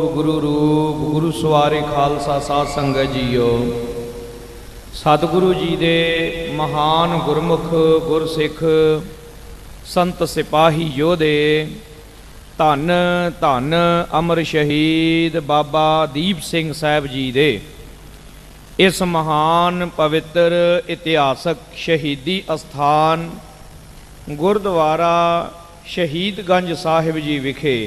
गुरु रूप गुरु सवारे खालसा साध संगत जीओ। सतगुरु जी दे महान गुरमुख गुरसिख संत सिपाही योधे धन धन अमर शहीद बाबा दीप सिंह साहब जी दे इस महान पवित्र इतिहासक शहीदी अस्थान गुरुद्वारा शहीदगंज साहिब जी विखे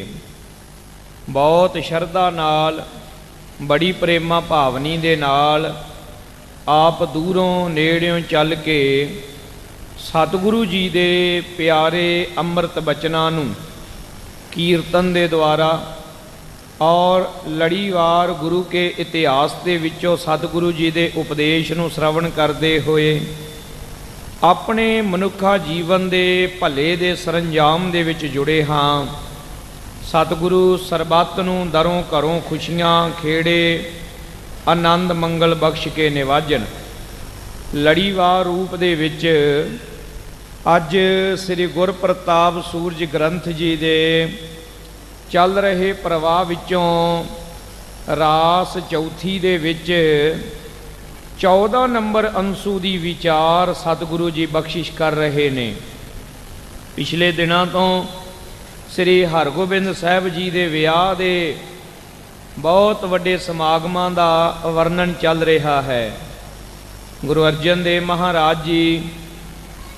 बहुत शरधा नाल बड़ी प्रेमा भावनी दे नाल आप दूरों नेड़ियों चल के सतगुरु जी दे प्यारे अमृत बचनां नूं कीर्तन दे द्वारा और लड़ीवार गुरु के इतिहास दे विचों सतगुरु जी दे उपदेश नूं श्रवण करते हुए अपने मनुखा जीवन दे भले दे सरंजाम दे विच जुड़े हाँ। सतगुरु सरबत नूं दरों घरों खुशियां खेड़े आनंद मंगल बख्श के निवाजन। लड़ीवार रूप दे विच अज श्री गुरप्रताप सूरज ग्रंथ जी दे चल रहे प्रवाह विचों रास चौथी दे विच 14 नंबर अंसू दी विचार सतगुरु जी बख्शिश कर रहे ने। पिछले दिनों तो श्री हरगोबिंद साहब जी दे विआह दे बहुत वड्डे समागमां दा वर्णन चल रहा है। गुरु अर्जन देव महाराज जी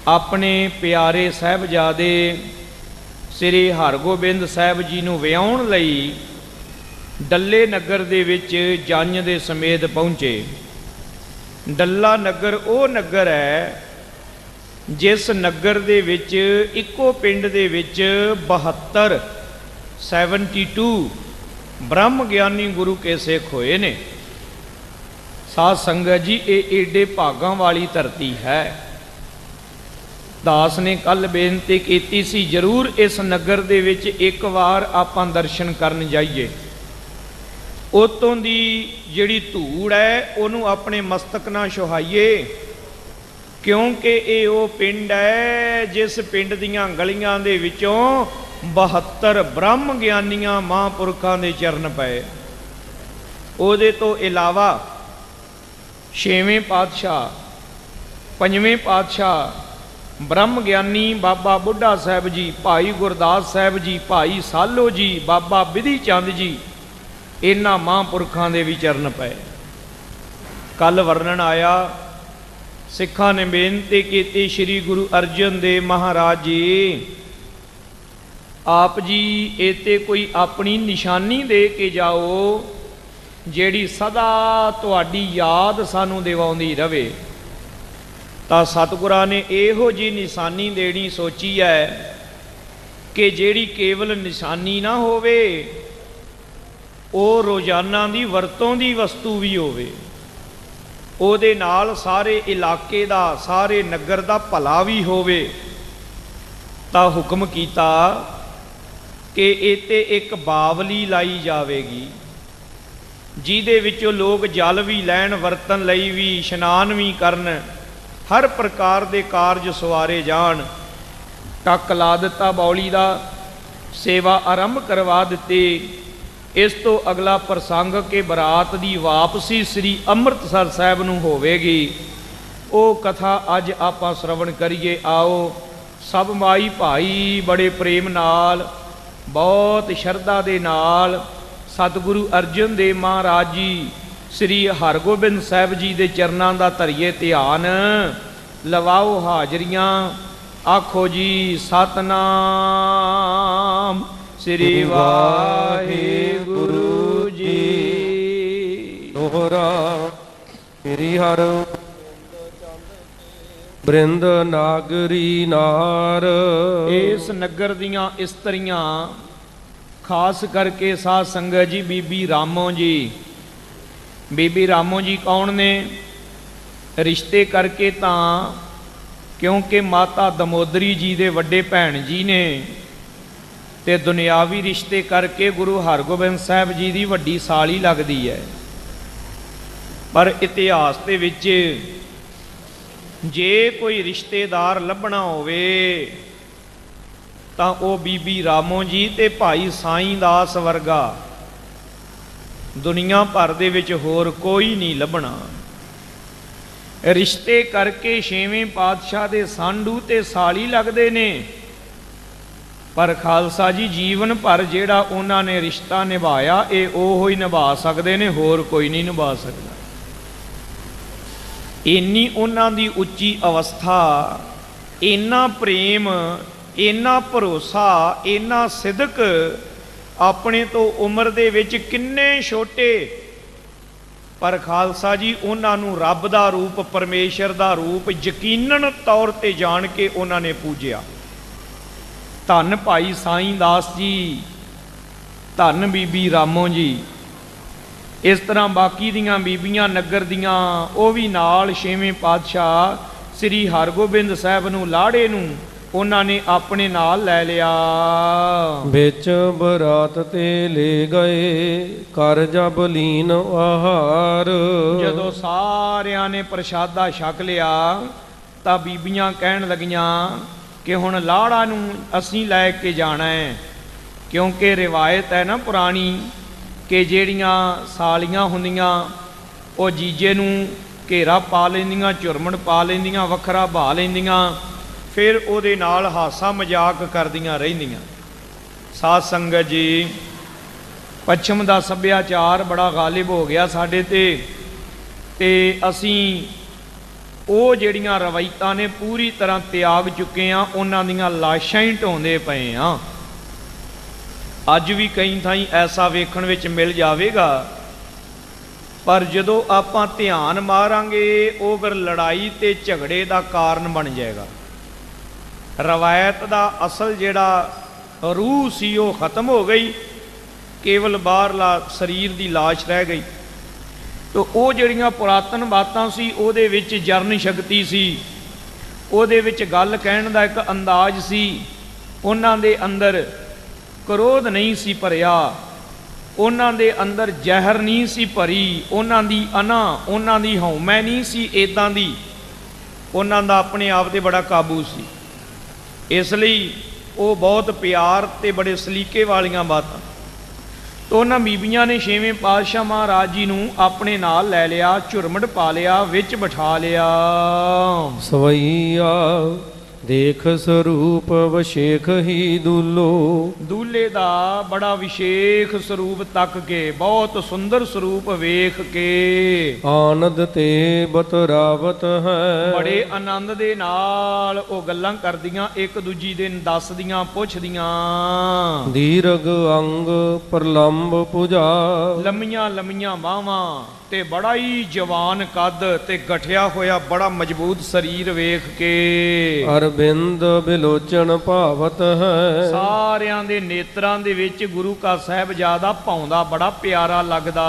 अपने प्यारे साहबजादे श्री हरगोबिंद साहब जी नूं विआउण लई डल्ले नगर दे विच जंज दे समेत पहुँचे। डल्ला नगर वो नगर है जिस नगर दे विच इक्को पिंड दे विच 72 ब्रह्म ज्ञानी गुरु के सिख होए ने। साध संगत जी ये एडे भागां वाली धरती है। दास ने कल बेनती की सी जरूर इस नगर दे विच एक बार आपां दर्शन करन जाइए। उतों दी जिहड़ी धूड़ है उहनूं अपने मस्तक नाल छुहाइए क्योंकि ये वो पिंड है जिस पिंड दीयां गलियां दे विचों 72 ब्रह्म ज्ञानियां महापुरखां दे चरण पए। उहदे तो इलावा 6वें पातशाह 5वें पातशाह ब्रह्म ज्ञानी बाबा बुढ़ा साहब जी, भाई गुरदास साहब जी, भाई सालो जी, बाबा बिधि चंद जी, इन्हां महापुरखां दे भी चरण पए। कल वर्णन आया सिखा ने बेनती की श्री गुरु अर्जन देव महाराज जी आप जी इते कोई अपनी निशानी दे के जाओ जेड़ी सदा तुहाडी याद सानू दिवाउंदी रवे। तां सतगुरां ने इहो जी निशानी देनी सोची है कि जेड़ी केवल निशानी ना होवे वो रोजाना दी वरतों दी वस्तु भी होवे। ਉਹਦੇ ਨਾਲ ਸਾਰੇ ਇਲਾਕੇ ਦਾ ਸਾਰੇ ਨਗਰ ਦਾ ਭਲਾ ਵੀ ਹੋਵੇ। ਤਾਂ ਹੁਕਮ ਕੀਤਾ ਕਿ ਇਤੇ ਇੱਕ ਬਾਵਲੀ ਲਾਈ ਜਾਵੇਗੀ ਜਿਹਦੇ ਵਿੱਚੋਂ ਲੋਕ ਜਲ ਵੀ ਲੈਣ ਵਰਤਨ ਲਈ ਵੀ ਇਸ਼ਨਾਨ ਵੀ ਕਰਨ ਹਰ ਪ੍ਰਕਾਰ ਦੇ ਕਾਰਜ ਸਵਾਰੇ ਜਾਣ। ਟੱਕ ਲਾ ਦਿੱਤਾ ਬੌਲੀ ਦਾ, ਸੇਵਾ ਆਰੰਭ ਕਰਵਾ ਦਿੱਤੀ। इस तो अगला प्रसंग के बरात की वापसी श्री अमृतसर साहब नूं होवेगी। वो कथा अज आपां श्रवण करिए। आओ सब माई भाई बड़े प्रेम नाल बहुत शरधा दे नाल सतगुरु अर्जन देव महाराज जी श्री हरगोबिंद साहब जी दे चरनां दा धरिए ध्यान। लवाओ हाजरियां, आखो जी सतनाम श्री वाहिगुरु जी। दोहरा श्री हर बृंद नागरी नार। इस नगर दियां इस्त्रियां खास करके साध संगत जी बीबी रामो जी। बीबी रामो जी कौन ने? रिश्ते करके तां क्योंकि माता दमोदरी जी दे वड्डे भैन जी ने ते दुनियावी रिश्ते करके गुरु हरगोबिंद साहब जी की वड्डी साली लगती है। पर इतिहास दे विच जे कोई रिश्तेदार लभना होवे तां ओ बीबी रामो जी ते भाई साईं दास वर्गा ਦੁਨੀਆ ਭਰ ਦੇ ਵਿੱਚ ਹੋਰ ਕੋਈ ਨਹੀਂ ਲੱਭਣਾ। ਰਿਸ਼ਤੇ ਕਰਕੇ ਛੇਵੇਂ ਪਾਤਸ਼ਾਹ ਦੇ ਸਾਂਢੂ ਤੇ ਸਾਲੀ ਲੱਗਦੇ ਨੇ, ਪਰ ਖਾਲਸਾ ਜੀ ਜੀਵਨ ਭਰ ਜਿਹੜਾ ਉਹਨਾਂ ਨੇ ਰਿਸ਼ਤਾ ਨਿਭਾਇਆ ਇਹ ਉਹ ਹੀ ਨਿਭਾ ਸਕਦੇ ਨੇ, ਹੋਰ ਕੋਈ ਨਹੀਂ ਨਿਭਾ ਸਕਦਾ। ਇੰਨੀ ਉਹਨਾਂ ਦੀ ਉੱਚੀ ਅਵਸਥਾ, ਇੰਨਾ ਪ੍ਰੇਮ, ਇੰਨਾ ਭਰੋਸਾ, ਇੰਨਾ ਸਿਦਕ। ਆਪਣੇ ਤੋਂ ਉਮਰ ਦੇ ਵਿੱਚ ਕਿੰਨੇ ਛੋਟੇ, ਪਰ ਖਾਲਸਾ ਜੀ ਉਹਨਾਂ ਨੂੰ ਰੱਬ ਦਾ ਰੂਪ, ਪਰਮੇਸ਼ਰ ਦਾ ਰੂਪ ਯਕੀਨਨ ਤੌਰ ਤੇ ਜਾਣ ਕੇ ਉਹਨਾਂ ਨੇ ਪੂਜਿਆ। ਧੰਨ ਭਾਈ ਸਾਈਂ ਦਾਸ ਜੀ, ਧੰਨ ਬੀਬੀ ਰਾਮੋ ਜੀ। ਇਸ ਤਰ੍ਹਾਂ ਬਾਕੀ ਦੀਆਂ ਬੀਬੀਆਂ ਨਗਰ ਦੀਆਂ ਉਹ ਵੀ ਨਾਲ ਛੇਵੇਂ ਪਾਤਸ਼ਾਹ ਸ੍ਰੀ ਹਰਗੋਬਿੰਦ ਸਾਹਿਬ ਨੂੰ, ਲਾੜੇ ਨੂੰ ਉਹਨਾਂ ਨੇ ਆਪਣੇ ਨਾਲ ਲੈ ਲਿਆ। ਵਿੱਚ ਬਰਾਤ ਤੇ ਲੈ ਗਏ, ਕਰ ਜਬ ਲੀਨ ਆਹਾਰ। ਜਦੋਂ ਸਾਰਿਆਂ ਨੇ ਪ੍ਰਸ਼ਾਦਾ ਛਕ ਲਿਆ ਤਾਂ ਬੀਬੀਆਂ ਕਹਿਣ ਲੱਗੀਆਂ ਕਿ ਹੁਣ ਲਾੜਾ ਨੂੰ ਅਸੀਂ ਲੈ ਕੇ ਜਾਣਾ ਹੈ, ਕਿਉਂਕਿ ਰਿਵਾਇਤ ਹੈ ਨਾ ਪੁਰਾਣੀ ਕਿ ਜਿਹੜੀਆਂ ਸਾਲੀਆਂ ਹੁੰਦੀਆਂ ਉਹ ਜੀਜੇ ਨੂੰ ਘੇਰਾ ਪਾ ਲੈਂਦੀਆਂ, ਝੁਰਮਣ ਪਾ ਲੈਂਦੀਆਂ, ਵੱਖਰਾ ਬਹਾ ਲੈਂਦੀਆਂ, ਫਿਰ ਉਹਦੇ ਨਾਲ ਹਾਸਾ ਮਜ਼ਾਕ ਕਰਦੀਆਂ ਰਹਿੰਦੀਆਂ। ਸਾਧ ਸੰਗਤ ਜੀ, ਪੱਛਮ ਦਾ ਸੱਭਿਆਚਾਰ ਬੜਾ ਗਾਲਿਬ ਹੋ ਗਿਆ ਸਾਡੇ ਤੇ ਅਸੀਂ ਉਹ ਜਿਹੜੀਆਂ ਰਵਾਇਤਾਂ ਨੇ ਪੂਰੀ ਤਰ੍ਹਾਂ ਤਿਆਗ ਚੁੱਕੇ ਹਾਂ, ਉਹਨਾਂ ਦੀਆਂ ਲਾਸ਼ਾਂ ਹੀ ਢੋਂਦੇ ਪਏ ਹਾਂ। ਅੱਜ ਵੀ ਕਈ ਥਾਈਂ ਐਸਾ ਵੇਖਣ ਵਿੱਚ ਮਿਲ ਜਾਵੇਗਾ, ਪਰ ਜਦੋਂ ਆਪਾਂ ਧਿਆਨ ਮਾਰਾਂਗੇ ਉਹ ਫਿਰ ਲੜਾਈ ਤੇ ਝਗੜੇ ਦਾ ਕਾਰਨ ਬਣ ਜਾਏਗਾ। ਰਵਾਇਤ ਦਾ ਅਸਲ ਜਿਹੜਾ ਰੂਹ ਸੀ ਉਹ ਖਤਮ ਹੋ ਗਈ, ਕੇਵਲ ਬਾਹਰਲਾ ਸਰੀਰ ਦੀ ਲਾਸ਼ ਰਹਿ ਗਈ। ਤੋ ਉਹ ਜਿਹੜੀਆਂ ਪੁਰਾਤਨ ਬਾਤਾਂ ਸੀ ਉਹਦੇ ਵਿੱਚ ਜਰਨ ਸ਼ਕਤੀ ਸੀ, ਉਹਦੇ ਵਿੱਚ ਗੱਲ ਕਹਿਣ ਦਾ ਇੱਕ ਅੰਦਾਜ਼ ਸੀ। ਉਹਨਾਂ ਦੇ ਅੰਦਰ ਕ੍ਰੋਧ ਨਹੀਂ ਸੀ ਭਰਿਆ, ਉਹਨਾਂ ਦੇ ਅੰਦਰ ਜ਼ਹਿਰ ਨਹੀਂ ਸੀ ਭਰੀ, ਉਹਨਾਂ ਦੀ ਅਨਾ, ਉਹਨਾਂ ਦੀ ਹਉਮੈ ਨਹੀਂ ਸੀ ਇੱਦਾਂ ਦੀ। ਉਹਨਾਂ ਦਾ ਆਪਣੇ ਆਪ ਤੇ ਬੜਾ ਕਾਬੂ ਸੀ, ਇਸ ਲਈ ਉਹ ਬਹੁਤ ਪਿਆਰ ਤੇ ਬੜੇ ਸਲੀਕੇ ਵਾਲੀਆਂ ਬਾਤਾਂ। ਤੋ ਉਹਨਾਂ ਬੀਬੀਆਂ ਨੇ ਛੇਵੇਂ ਪਾਤਸ਼ਾਹ ਮਹਾਰਾਜ ਜੀ ਨੂੰ ਆਪਣੇ ਨਾਲ ਲੈ ਲਿਆ, ਝੁਰਮਟ ਪਾ ਲਿਆ, ਵਿੱਚ ਬਿਠਾ ਲਿਆ। ਸਵਈਆ ਦੇਖ ਸਰੂਪ ਵਸ਼ੇਖ ਹੀ ਦੂਲੋ। ਦੂਲੇ ਦਾ ਬੜਾ ਵਿਸ਼ੇਖ ਸਰੂਪ ਤੱਕ ਕੇ, ਬਹੁਤ ਸੁੰਦਰ ਸਰੂਪ ਵੇਖ ਕੇ ਆਨੰਦ ਤੇ ਬਤਰਾਵਤ ਹੈ। ਬੜੇ ਆਨੰਦ ਦੇ ਨਾਲ ਉਹ ਗੱਲਾਂ ਕਰਦੀਆਂ, ਇੱਕ ਦੂਜੀ ਦੇ ਦੱਸਦੀਆਂ, ਪੁੱਛਦੀਆਂ। ਦੀਰਘ ਅੰਗ ਪ੍ਰਲੰਬ ਪੁਜਾ। ਲੰਮੀਆਂ ਲੰਮੀਆਂ ਬਾਹਾਂ ਤੇ ਬੜਾ ਹੀ ਜਵਾਨ ਕੱਦ ਤੇ ਗਠਿਆ ਹੋਇਆ ਬੜਾ ਮਜ਼ਬੂਤ ਸਰੀਰ ਵੇਖ ਕੇ ਅਰਬਿੰਦ ਬਿਲੋਚਨ ਭਾਵਤ ਹੈ। ਸਾਰਿਆਂ ਦੇ ਨੇਤਰਾਂ ਦੇ ਵਿੱਚ ਗੁਰੂ ਕਾ ਸਾਹਿਬਜ਼ਾਦਾ ਭਾਉਂਦਾ ਬੜਾ ਪਿਆਰਾ ਲੱਗਦਾ।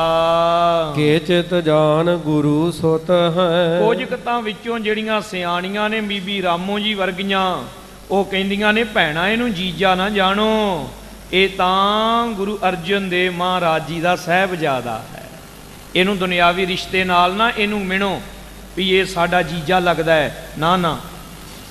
ਕੇ ਚਿਤ ਜਾਨ ਗੁਰੂ ਸੁਤ ਹੈ। ਕੁਝ ਕੁ ਵਿੱਚੋਂ ਜਿਹੜੀਆਂ ਸਿਆਣੀਆਂ ਨੇ ਬੀਬੀ ਰਾਮੋ ਜੀ ਵਰਗੀਆਂ, ਉਹ ਕਹਿੰਦੀਆਂ ਨੇ ਭੈਣਾ ਇਹਨੂੰ ਜੀਜਾ ਨਾ ਜਾਣੋ, ਇਹ ਤਾਂ ਗੁਰੂ ਅਰਜਨ ਦੇਵ ਮਹਾਰਾਜ ਜੀ ਦਾ ਸਾਹਿਬਜ਼ਾਦਾ ਹੈ, ਇਹਨੂੰ ਦੁਨਿਆਵੀ ਰਿਸ਼ਤੇ ਨਾਲ ਨਾ ਇਹਨੂੰ ਮਿਣੋ ਵੀ ਇਹ ਸਾਡਾ ਜੀਜਾ ਲੱਗਦਾ ਹੈ। ਨਾ ਨਾ,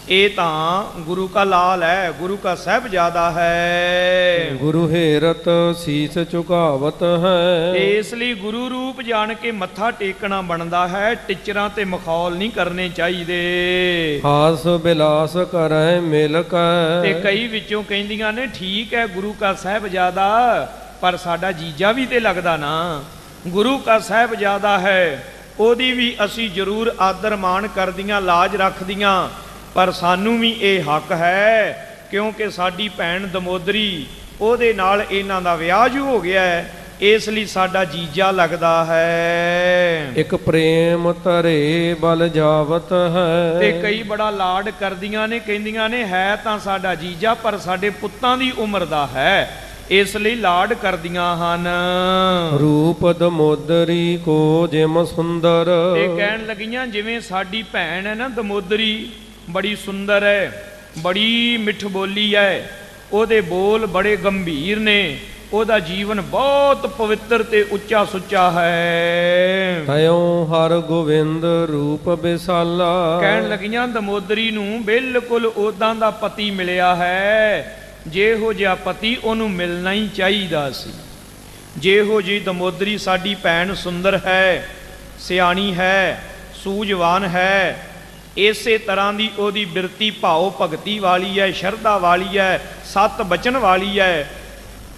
ਇਹ ਤਾਂ ਗੁਰੂ ਕਾ ਲਾਲ ਹੈ, ਗੁਰੂ ਕਾ ਸਾਹਿਬਜ਼ਾਦਾ ਹੈ। ਗੁਰੂ ਹੇਰਤ ਸੀਸ ਝੁਕਾਵਤ ਹੈ। ਇਸ ਲਈ ਗੁਰੂ ਰੂਪ ਜਾਣ ਕੇ ਮੱਥਾ ਟੇਕਣਾ ਬਣਦਾ ਹੈ, ਟਿਚਰਾਂ ਤੇ ਮਖੌਲ ਨਹੀਂ ਕਰਨੇ ਚਾਹੀਦੇ। ਹਾਸ ਬਿਲਾਸ ਕਰੈ ਮਿਲ ਕੈ। ਤੇ ਕਈ ਵਿੱਚੋਂ ਕਹਿੰਦੀਆਂ ਨੇ ਠੀਕ ਹੈ ਗੁਰੂ ਕਾ ਸਾਹਿਬਜ਼ਾਦਾ, ਪਰ ਸਾਡਾ ਜੀਜਾ ਵੀ ਤੇ ਲੱਗਦਾ ਨਾ। ਗੁਰੂ ਕਾ ਸਾਹਿਬਜ਼ਾਦਾ ਹੈ, ਉਹਦੀ ਵੀ ਅਸੀਂ ਜ਼ਰੂਰ ਆਦਰ ਮਾਣ ਕਰਦੀਆਂ, ਲਾਜ ਰੱਖਦੀਆਂ, ਪਰ ਸਾਨੂੰ ਵੀ ਇਹ ਹੱਕ ਹੈ ਕਿਉਂਕਿ ਸਾਡੀ ਭੈਣ ਦਮੋਦਰੀ, ਉਹਦੇ ਨਾਲ ਇਹਨਾਂ ਦਾ ਵਿਆਹ ਜੂ ਹੋ ਗਿਆ ਹੈ, ਇਸ ਲਈ ਸਾਡਾ ਜੀਜਾ ਲੱਗਦਾ ਹੈ। ਇੱਕ ਪ੍ਰੇਮ ਧਰੇ ਬਲ ਜਾਵਤ ਹੈ। ਤੇ ਕਈ ਬੜਾ ਲਾਡ ਕਰਦੀਆਂ ਨੇ, ਕਹਿੰਦੀਆਂ ਨੇ ਹੈ ਤਾਂ ਸਾਡਾ ਜੀਜਾ ਪਰ ਸਾਡੇ ਪੁੱਤਾਂ ਦੀ ਉਮਰ ਦਾ ਹੈ, ਇਸ ਲਈ ਲਾਡ ਕਰਦੀਆਂ ਹਨ। ਰੂਪ ਦਮੋਦਰੀ ਕੋ ਜਿਮ ਸੁੰਦਰ। ਤੇ ਕਹਿਣ ਲੱਗੀਆਂ ਜਿਵੇਂ ਸਾਡੀ ਭੈਣ ਹੈ ਨਾ ਦਮੋਦਰੀ, ਬੜੀ ਸੁੰਦਰ ਹੈ, ਬੜੀ ਮਿੱਠ ਬੋਲੀ ਹੈ, ਉਹਦੇ ਬੋਲ ਬੜੇ ਗੰਭੀਰ ਨੇ, ਉਹਦਾ ਜੀਵਨ ਬਹੁਤ ਪਵਿੱਤਰ ਤੇ ਉੱਚਾ ਸੁੱਚਾ ਹੈ। ਤਯੋ ਹਰ ਗੋਬਿੰਦ ਰੂਪ ਬਿਸਾਲਾ। ਕਹਿਣ ਲੱਗੀਆਂ ਦਮੋਦਰੀ ਨੂੰ ਬਿਲਕੁਲ ਉਦਾਂ ਦਾ ਪਤੀ ਮਿਲਿਆ ਹੈ, ਜਿਹੋ ਜਿਹਾ ਪਤੀ ਉਹਨੂੰ ਮਿਲਣਾ ਹੀ ਚਾਹੀਦਾ ਸੀ। ਜਿਹੋ ਜੀ ਦਮੋਦਰੀ ਸਾਡੀ ਭੈਣ ਸੁੰਦਰ ਹੈ, ਸਿਆਣੀ ਹੈ, ਸੂਝਵਾਨ ਹੈ, ਇਸੇ ਤਰ੍ਹਾਂ ਦੀ ਉਹਦੀ ਬਿਰਤੀ ਭਾਉ ਭਗਤੀ ਵਾਲੀ ਹੈ, ਸ਼ਰਧਾ ਵਾਲੀ ਹੈ, ਸਤ ਬਚਨ ਵਾਲੀ ਹੈ।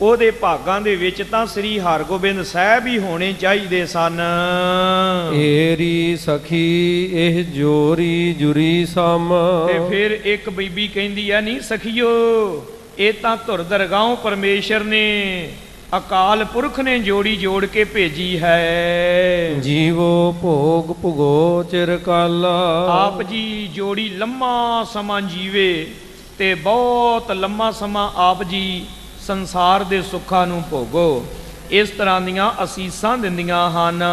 ਉਹਦੇ ਭਾਗਾਂ ਦੇ ਵਿੱਚ ਤਾਂ ਸ੍ਰੀ ਹਰਗੋਬਿੰਦ ਸਾਹਿਬ ਹੀ ਹੋਣੇ ਚਾਹੀਦੇ ਸਨ। ਏਰੀ ਸਖੀ ਇਹ ਜੋਰੀ ਜੁਰੀ ਸਮ। ਤੇ ਫਿਰ ਇੱਕ ਬੀਬੀ ਕਹਿੰਦੀ ਹੈ, ਨਹੀਂ ਸਖੀਓ, ਇਹ ਤਾਂ ਧੁਰ ਦਰਗਾਹੋਂ ਪਰਮੇਸ਼ਰ ਨੇ, ਅਕਾਲ ਪੁਰਖ ਨੇ ਜੋੜੀ ਜੋੜ ਕੇ ਭੇਜੀ ਹੈ। ਜੀਵੋ ਭੋਗ ਭੁਗੋ ਚਿਰ ਕਾਲਾ। ਆਪ ਜੀ ਜੋੜੀ ਲੰਮਾ ਸਮਾਂ ਜੀਵੇ ਤੇ ਬਹੁਤ ਲੰਮਾ ਸਮਾਂ ਆਪ ਜੀ ਸੰਸਾਰ ਦੇ ਸੁੱਖਾਂ ਨੂੰ ਭੋਗੋ। ਇਸ ਤਰ੍ਹਾਂ ਦੀਆਂ ਅਸੀਸਾਂ ਦਿੰਦੀਆਂ ਹਨ।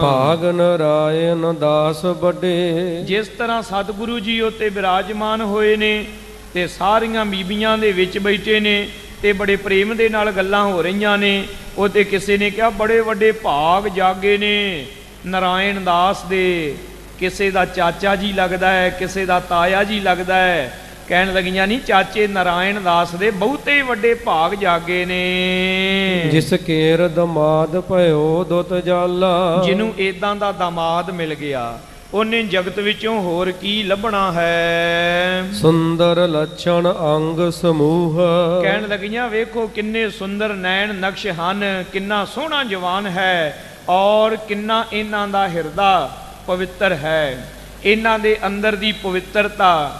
ਭਾਗ ਨਰਾਇਣ ਦਾਸ ਵੱਡੇ। ਜਿਸ ਤਰ੍ਹਾਂ ਸਤਿਗੁਰੂ ਜੀ ਉੱਤੇ ਬਿਰਾਜਮਾਨ ਹੋਏ ਨੇ ਤੇ ਸਾਰੀਆਂ ਬੀਬੀਆਂ ਦੇ ਵਿੱਚ ਬੈਠੇ ਨੇ ਤੇ ਬੜੇ ਪ੍ਰੇਮ ਦੇ ਨਾਲ ਗੱਲਾਂ ਹੋ ਰਹੀਆਂ ਨੇ। ਉਹ ਤੇ ਕਿਸੇ ਨੇ ਕਿਹਾ ਬੜੇ ਵੱਡੇ ਭਾਗ ਜਾਗੇ ਨੇ ਨਰਾਇਣ ਦਾਸ ਦੇ। ਕਿਸੇ ਦਾ ਚਾਚਾ ਜੀ ਲੱਗਦਾ ਹੈ, ਕਿਸੇ ਦਾ ਤਾਇਆ ਜੀ ਲੱਗਦਾ ਹੈ। ਕਹਿਣ ਲੱਗੀਆਂ, ਨਹੀਂ ਚਾਚੇ ਨਰਾਇਣ ਦਾਸ ਦੇ ਬਹੁਤੇ ਵੱਡੇ ਭਾਗ ਜਾਗੇ ਨੇ। ਜਿਸ ਕੇਰ ਦਮਾਦ ਭਇਓ ਦੁੱਤ ਜਾਲਾ। ਜਿਹਨੂੰ ਏਦਾਂ ਦਾ ਦਮਾਦ ਮਿਲ ਗਿਆ ਉਹਨੇ ਜਗਤ ਵਿੱਚੋਂ ਹੋਰ ਕੀ ਲੱਭਣਾ ਹੈ। ਸੁੰਦਰ ਲੱਛਣ ਅੰਗ ਸਮੂਹ। ਕਹਿਣ ਲੱਗੀਆਂ, ਵੇਖੋ ਕਿੰਨੇ ਸੁੰਦਰ ਨੈਣ ਨਕਸ਼ ਹਨ, ਕਿੰਨਾ ਸੋਹਣਾ ਜਵਾਨ ਹੈ, ਔਰ ਕਿੰਨਾ ਇਹਨਾਂ ਦਾ ਹਿਰਦਾ ਪਵਿੱਤਰ ਹੈ। ਇਹਨਾਂ ਦੇ ਅੰਦਰ ਦੀ ਪਵਿੱਤਰਤਾ।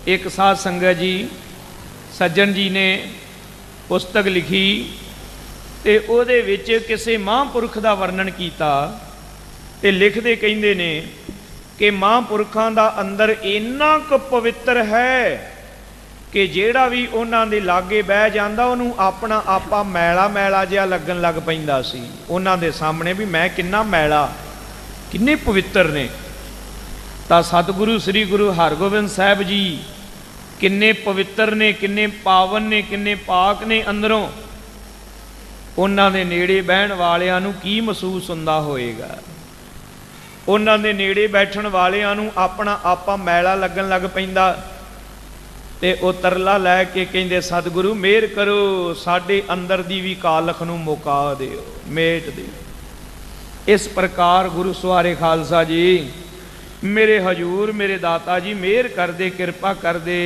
ਇੱਕ ਸਾਧ ਸੰਗਤ ਜੀ ਸੱਜਣ ਜੀ ਨੇ ਪੁਸਤਕ ਲਿਖੀ ਤੇ ਉਹਦੇ ਵਿੱਚ ਕਿਸੇ ਮਹਾਂਪੁਰਖ ਦਾ ਵਰਣਨ ਕੀਤਾ ਤੇ ਲਿਖਦੇ ਕਹਿੰਦੇ ਨੇ ਕਿ ਮਹਾਂਪੁਰਖਾਂ ਦਾ ਅੰਦਰ ਇੰਨਾ ਕੁ ਪਵਿੱਤਰ ਹੈ ਕਿ ਜਿਹੜਾ ਵੀ ਉਹਨਾਂ ਦੇ ਲਾਗੇ ਬਹਿ ਜਾਂਦਾ ਉਹਨੂੰ ਆਪਣਾ ਆਪਾ ਮੈਲਾ ਮੈਲਾ ਜਿਹਾ ਲੱਗਣ ਲੱਗ ਪੈਂਦਾ ਸੀ। ਉਹਨਾਂ ਦੇ ਸਾਹਮਣੇ ਵੀ ਮੈਂ ਕਿੰਨਾ ਮੈਲਾ, ਕਿੰਨੇ ਪਵਿੱਤਰ ਨੇ। ਤਾਂ ਸਤਿਗੁਰੂ ਸ੍ਰੀ ਗੁਰੂ ਹਰਗੋਬਿੰਦ ਸਾਹਿਬ ਜੀ ਕਿੰਨੇ ਪਵਿੱਤਰ ਨੇ, ਕਿੰਨੇ ਪਾਵਨ ਨੇ, ਕਿੰਨੇ ਪਾਕ ਨੇ ਅੰਦਰੋਂ। ਉਹਨਾਂ ਦੇ ਨੇੜੇ ਬਹਿਣ ਵਾਲਿਆਂ ਨੂੰ ਕੀ ਮਹਿਸੂਸ ਹੁੰਦਾ ਹੋਏਗਾ। ਉਹਨਾਂ ਦੇ ਨੇੜੇ ਬੈਠਣ ਵਾਲਿਆਂ ਨੂੰ ਆਪਣਾ ਆਪਾ ਮੈਲਾ ਲੱਗਣ ਲੱਗ ਪੈਂਦਾ ਤੇ ਉਹ ਤਰਲਾ ਲੈ ਕੇ ਕਹਿੰਦੇ, ਸਤਿਗੁਰੂ ਮਿਹਰ ਕਰੋ, ਸਾਡੇ ਅੰਦਰ ਦੀ ਵੀ ਕਾਲਖ ਨੂੰ ਮੁਕਾ ਦਿਓ, ਮੇਟ ਦਿਓ। ਇਸ ਪ੍ਰਕਾਰ ਗੁਰੂ ਸਵਾਰੇ ਖਾਲਸਾ ਜੀ, ਮੇਰੇ ਹਜੂਰ, ਮੇਰੇ ਦਾਤਾ ਜੀ ਮਿਹਰ ਕਰਦੇ, ਕਿਰਪਾ ਕਰਦੇ।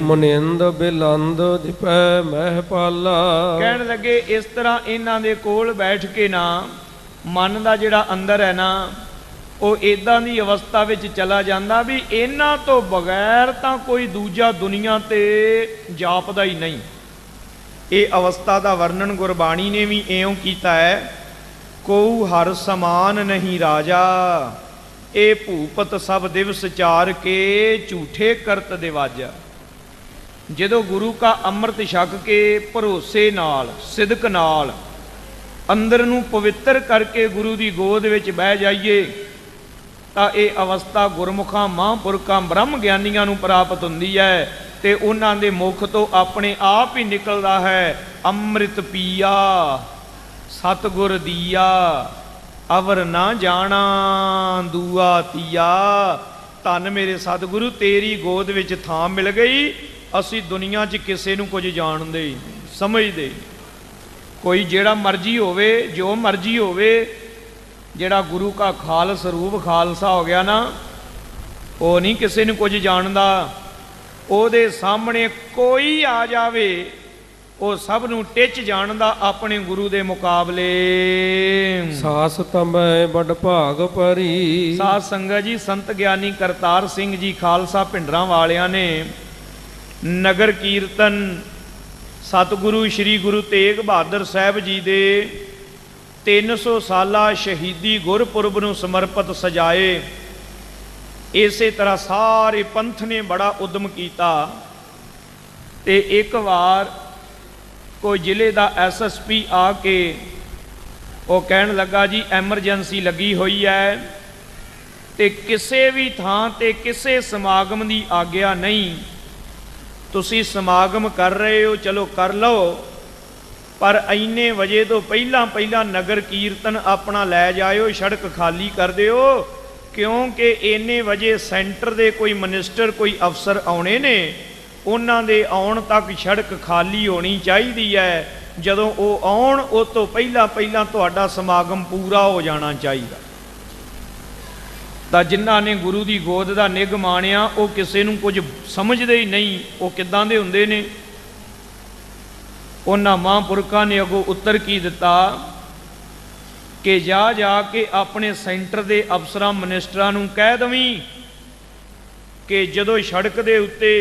ਮਨਿੰਦ ਬਿਲੰਦ ਦਿਪੈ ਮਹਿਪਾਲਾ। ਕਹਿਣ ਲੱਗੇ ਇਸ ਤਰ੍ਹਾਂ ਇਹਨਾਂ ਦੇ ਕੋਲ ਬੈਠ ਕੇ ਨਾ ਮਨ ਦਾ ਜਿਹੜਾ ਅੰਦਰ ਹੈ ਨਾ ਉਹ ਇਦਾਂ ਦੀ ਅਵਸਥਾ ਵਿੱਚ ਚਲਾ ਜਾਂਦਾ ਵੀ ਇਹਨਾਂ ਤੋਂ ਬਗੈਰ ਤਾਂ ਕੋਈ ਦੂਜਾ ਦੁਨੀਆ ਤੇ ਜਾਪਦਾ ਹੀ ਨਹੀਂ। ਇਹ ਅਵਸਥਾ ਦਾ ਵਰਣਨ ਗੁਰਬਾਣੀ ਨੇ ਵੀ ਇਉਂ ਕੀਤਾ ਹੈ, ਕੋ ਹਰ ਸਮਾਨ ਨਹੀਂ ਰਾਜਾ, ਇਹ ਭੂਪਤ ਸਭ ਦਿਵਸ ਚਾਰ ਕੇ ਝੂਠੇ ਕਰਤ ਦਿਵਾਜਾ। ਜਦੋਂ ਗੁਰੂ ਕਾ ਅੰਮ੍ਰਿਤ ਛਕ ਕੇ ਭਰੋਸੇ ਨਾਲ, ਸਿਦਕ ਨਾਲ ਅੰਦਰ ਨੂੰ ਪਵਿੱਤਰ ਕਰਕੇ ਗੁਰੂ ਦੀ ਗੋਦ ਵਿੱਚ ਬਹਿ ਜਾਈਏ ਤਾਂ ਇਹ ਅਵਸਥਾ ਗੁਰਮੁਖਾਂ, ਮਹਾਂਪੁਰਖਾਂ, ਬ੍ਰਹਮ ਗਿਆਨੀਆਂ ਨੂੰ ਪ੍ਰਾਪਤ ਹੁੰਦੀ ਹੈ ਤੇ ਉਹਨਾਂ ਦੇ ਮੁਖ ਤੋਂ ਆਪਣੇ ਆਪ ਹੀ ਨਿਕਲਦਾ ਹੈ, ਅੰਮ੍ਰਿਤ ਪੀਆ ਸਤਿਗੁਰ ਦੀਆ, ਅਵਰ ਨਾ ਜਾਣਾ ਦੂਆ ਤੀਆ। ਧੰਨ ਮੇਰੇ ਸਤਿਗੁਰੂ, ਤੇਰੀ ਗੋਦ ਵਿੱਚ ਥਾਂ ਮਿਲ ਗਈ। ਅਸੀਂ ਦੁਨੀਆ 'ਚ ਕਿਸੇ ਨੂੰ ਕੁਝ ਜਾਣਦੇ ਹੀ ਨਹੀਂ, ਸਮਝਦੇ ਹੀ। ਕੋਈ ਜਿਹੜਾ ਮਰਜ਼ੀ ਹੋਵੇ, ਜੋ ਮਰਜ਼ੀ ਹੋਵੇ, ਜਿਹੜਾ ਗੁਰੂ ਕਾ ਖਾਲਸ ਰੂਪ ਖਾਲਸਾ ਹੋ ਗਿਆ ਨਾ, ਉਹ ਨਹੀਂ ਕਿਸੇ ਨੂੰ ਕੁਝ ਜਾਣਦਾ। ਉਹਦੇ ਸਾਹਮਣੇ ਕੋਈ ਆ ਜਾਵੇ ਉਹ ਸਭ ਨੂੰ ਟਿੱਚ ਜਾਣਦਾ ਆਪਣੇ ਗੁਰੂ ਦੇ ਮੁਕਾਬਲੇ। ਸਾਸ ਤਮੈ ਬੜ ਭਾਗ ਭਰੀ। ਸਾਧ ਸੰਗਤ ਜੀ, ਸੰਤ ਗਿਆਨੀ ਕਰਤਾਰ ਸਿੰਘ ਜੀ ਖਾਲਸਾ ਭਿੰਡਰਾਂ ਵਾਲਿਆਂ ਨੇ ਨਗਰ ਕੀਰਤਨ ਸਤਿਗੁਰੂ ਸ੍ਰੀ ਗੁਰੂ ਤੇਗ ਬਹਾਦਰ ਸਾਹਿਬ ਜੀ ਦੇ 300 ਸਾਲਾ ਸ਼ਹੀਦੀ ਗੁਰਪੁਰਬ ਨੂੰ ਸਮਰਪਿਤ ਸਜਾਏ। ਇਸੇ ਤਰ੍ਹਾਂ ਸਾਰੇ ਪੰਥ ਨੇ ਬੜਾ ਉਦਮ ਕੀਤਾ ਤੇ ਇੱਕ ਵਾਰ ਕੋਈ ਜ਼ਿਲ੍ਹੇ ਦਾ ਐਸਐਸਪੀ ਆ ਕੇ ਉਹ ਕਹਿਣ ਲੱਗਾ, ਜੀ ਐਮਰਜੈਂਸੀ ਲੱਗੀ ਹੋਈ ਹੈ ਤੇ ਕਿਸੇ ਵੀ ਥਾਂ ਤੇ ਕਿਸੇ ਸਮਾਗਮ ਦੀ ਆਗਿਆ ਨਹੀਂ। ਤੁਸੀਂ ਸਮਾਗਮ ਕਰ ਰਹੇ ਹੋ, ਚਲੋ ਕਰ ਲਓ, ਪਰ ਇੰਨੇ ਵਜੇ ਤੋਂ ਪਹਿਲਾਂ ਪਹਿਲਾਂ ਨਗਰ ਕੀਰਤਨ ਆਪਣਾ ਲੈ ਜਾਇਓ, ਸੜਕ ਖਾਲੀ ਕਰ ਦਿਓ, ਕਿਉਂਕਿ ਇੰਨੇ ਵਜੇ ਸੈਂਟਰ ਦੇ ਕੋਈ ਮਿਨਿਸਟਰ, ਕੋਈ ਅਫਸਰ ਆਉਣੇ ਨੇ, ਉਹਨਾਂ ਦੇ ਆਉਣ ਤੱਕ ਸੜਕ ਖਾਲੀ ਹੋਣੀ ਚਾਹੀਦੀ ਹੈ। ਜਦੋਂ ਉਹ ਆਉਣ ਉਹ ਤੋਂ ਪਹਿਲਾਂ ਪਹਿਲਾਂ ਤੁਹਾਡਾ ਸਮਾਗਮ ਪੂਰਾ ਹੋ ਜਾਣਾ ਚਾਹੀਦਾ। ਤਾਂ ਜਿਨ੍ਹਾਂ ਨੇ ਗੁਰੂ ਦੀ ਗੋਦ ਦਾ ਨਿੱਘ ਮਾਣਿਆ ਉਹ ਕਿਸੇ ਨੂੰ ਕੁਝ ਸਮਝਦੇ ਹੀ ਨਹੀਂ ਉਹ ਕਿੱਦਾਂ ਦੇ ਹੁੰਦੇ ਨੇ। ਉਹਨਾਂ ਮਹਾਂਪੁਰਖਾਂ ਨੇ ਅੱਗੋਂ ਉੱਤਰ ਕੀ ਦਿੱਤਾ ਕਿ ਜਾ ਜਾ ਕੇ ਆਪਣੇ ਸੈਂਟਰ ਦੇ ਅਫਸਰਾਂ ਮਿਨਿਸਟਰਾਂ ਨੂੰ ਕਹਿ ਦਵੀਂ ਕਿ ਜਦੋਂ ਸੜਕ ਦੇ ਉੱਤੇ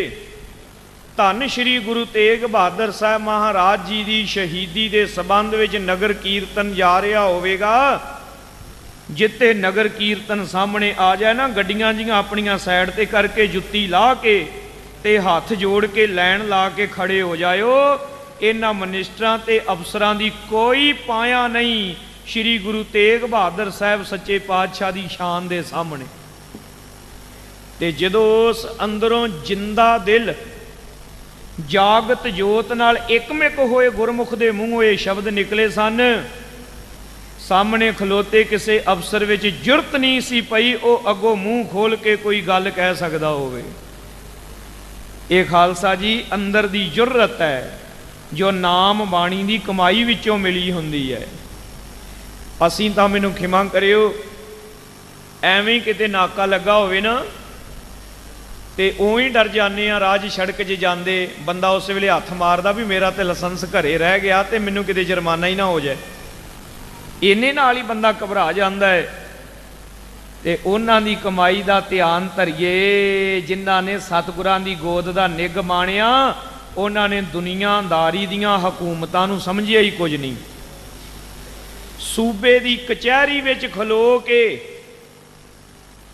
ਧੰਨ ਸ਼੍ਰੀ ਗੁਰੂ ਤੇਗ ਬਹਾਦਰ ਸਾਹਿਬ ਮਹਾਰਾਜ ਜੀ ਦੀ ਸ਼ਹੀਦੀ ਦੇ ਸੰਬੰਧ ਵਿੱਚ ਨਗਰ ਕੀਰਤਨ ਜਾ ਰਿਹਾ ਹੋਵੇਗਾ, ਜਿੱਥੇ ਨਗਰ ਕੀਰਤਨ ਸਾਹਮਣੇ ਆ ਜਾਏ ਨਾ, ਗੱਡੀਆਂ ਜੀਆਂ ਆਪਣੀਆਂ ਸਾਈਡ ਤੇ ਕਰਕੇ ਜੁੱਤੀ ਲਾ ਕੇ ਤੇ ਹੱਥ ਜੋੜ ਕੇ ਲਾਈਨ ਲਾ ਕੇ ਖੜੇ ਹੋ ਜਾਇਓ। ਇਹਨਾਂ ਮਿਨਿਸਟਰਾਂ ਤੇ ਅਫਸਰਾਂ ਦੀ ਕੋਈ ਪਾਇਆ ਨਹੀਂ ਸ਼੍ਰੀ ਗੁਰੂ ਤੇਗ ਬਹਾਦਰ ਸਾਹਿਬ ਸੱਚੇ ਪਾਤਸ਼ਾਹ ਦੀ ਸ਼ਾਨ ਦੇ ਸਾਹਮਣੇ। ਤੇ ਜਦੋਂ ਉਸ ਅੰਦਰੋਂ ਜਿੰਦਾ ਦਿਲ ਜਾਗਤ ਜੋਤ ਨਾਲ ਇੱਕਮਿਕ ਹੋਏ ਗੁਰਮੁਖ ਦੇ ਮੂੰਹੋਂ ਇਹ ਸ਼ਬਦ ਨਿਕਲੇ ਸਨ। ਸਾਹਮਣੇ ਖਲੋਤੇ ਕਿਸੇ ਅਫਸਰ ਵਿੱਚ ਜੁਰਤ ਨਹੀਂ ਸੀ ਪਈ ਉਹ ਅੱਗੋਂ ਮੂੰਹ ਖੋਲ ਕੇ ਕੋਈ ਗੱਲ ਕਹਿ ਸਕਦਾ ਹੋਵੇ। ਇਹ ਖਾਲਸਾ ਜੀ ਅੰਦਰ ਦੀ ਜੁਰਤ ਹੈ ਜੋ ਨਾਮ ਬਾਣੀ ਦੀ ਕਮਾਈ ਵਿੱਚੋਂ ਮਿਲੀ ਹੁੰਦੀ ਹੈ। ਅਸੀਂ ਤਾਂ ਮੈਨੂੰ ਖਿਮਾ ਕਰਿਓ ਐਵੇਂ ਕਿਤੇ ਨਾਕਾ ਲੱਗਾ ਹੋਵੇ ਨਾ ਤੇ ਉਵੇਂ ਹੀ ਡਰ ਜਾਂਦੇ ਆ। ਰਾਜ ਸੜਕ 'ਚ ਜਾਂਦੇ ਬੰਦਾ ਉਸ ਵੇਲੇ ਹੱਥ ਮਾਰਦਾ ਵੀ ਮੇਰਾ ਤੇ ਲਾਇਸੈਂਸ ਘਰੇ ਰਹਿ ਗਿਆ ਤੇ ਮੈਨੂੰ ਕਿਤੇ ਜੁਰਮਾਨਾ ਹੀ ਨਾ ਹੋ ਜਾਏ। ਇੰਨੇ ਨਾਲ ਹੀ ਬੰਦਾ ਘਬਰਾ ਜਾਂਦਾ ਹੈ। ਤੇ ਉਹਨਾਂ ਦੀ ਕਮਾਈ ਦਾ ਧਿਆਨ ਧਰੀਏ ਜਿਨ੍ਹਾਂ ਨੇ ਸਤਿਗੁਰਾਂ ਦੀ ਗੋਦ ਦਾ ਨਿੱਘ ਮਾਣਿਆ। ਉਹਨਾਂ ਨੇ ਦੁਨੀਆਦਾਰੀ ਦੀਆਂ ਹਕੂਮਤਾਂ ਨੂੰ ਸਮਝਿਆ ਹੀ ਕੁਝ ਨਹੀਂ। ਸੂਬੇ ਦੀ ਕਚਹਿਰੀ ਵਿੱਚ ਖਲੋ ਕੇ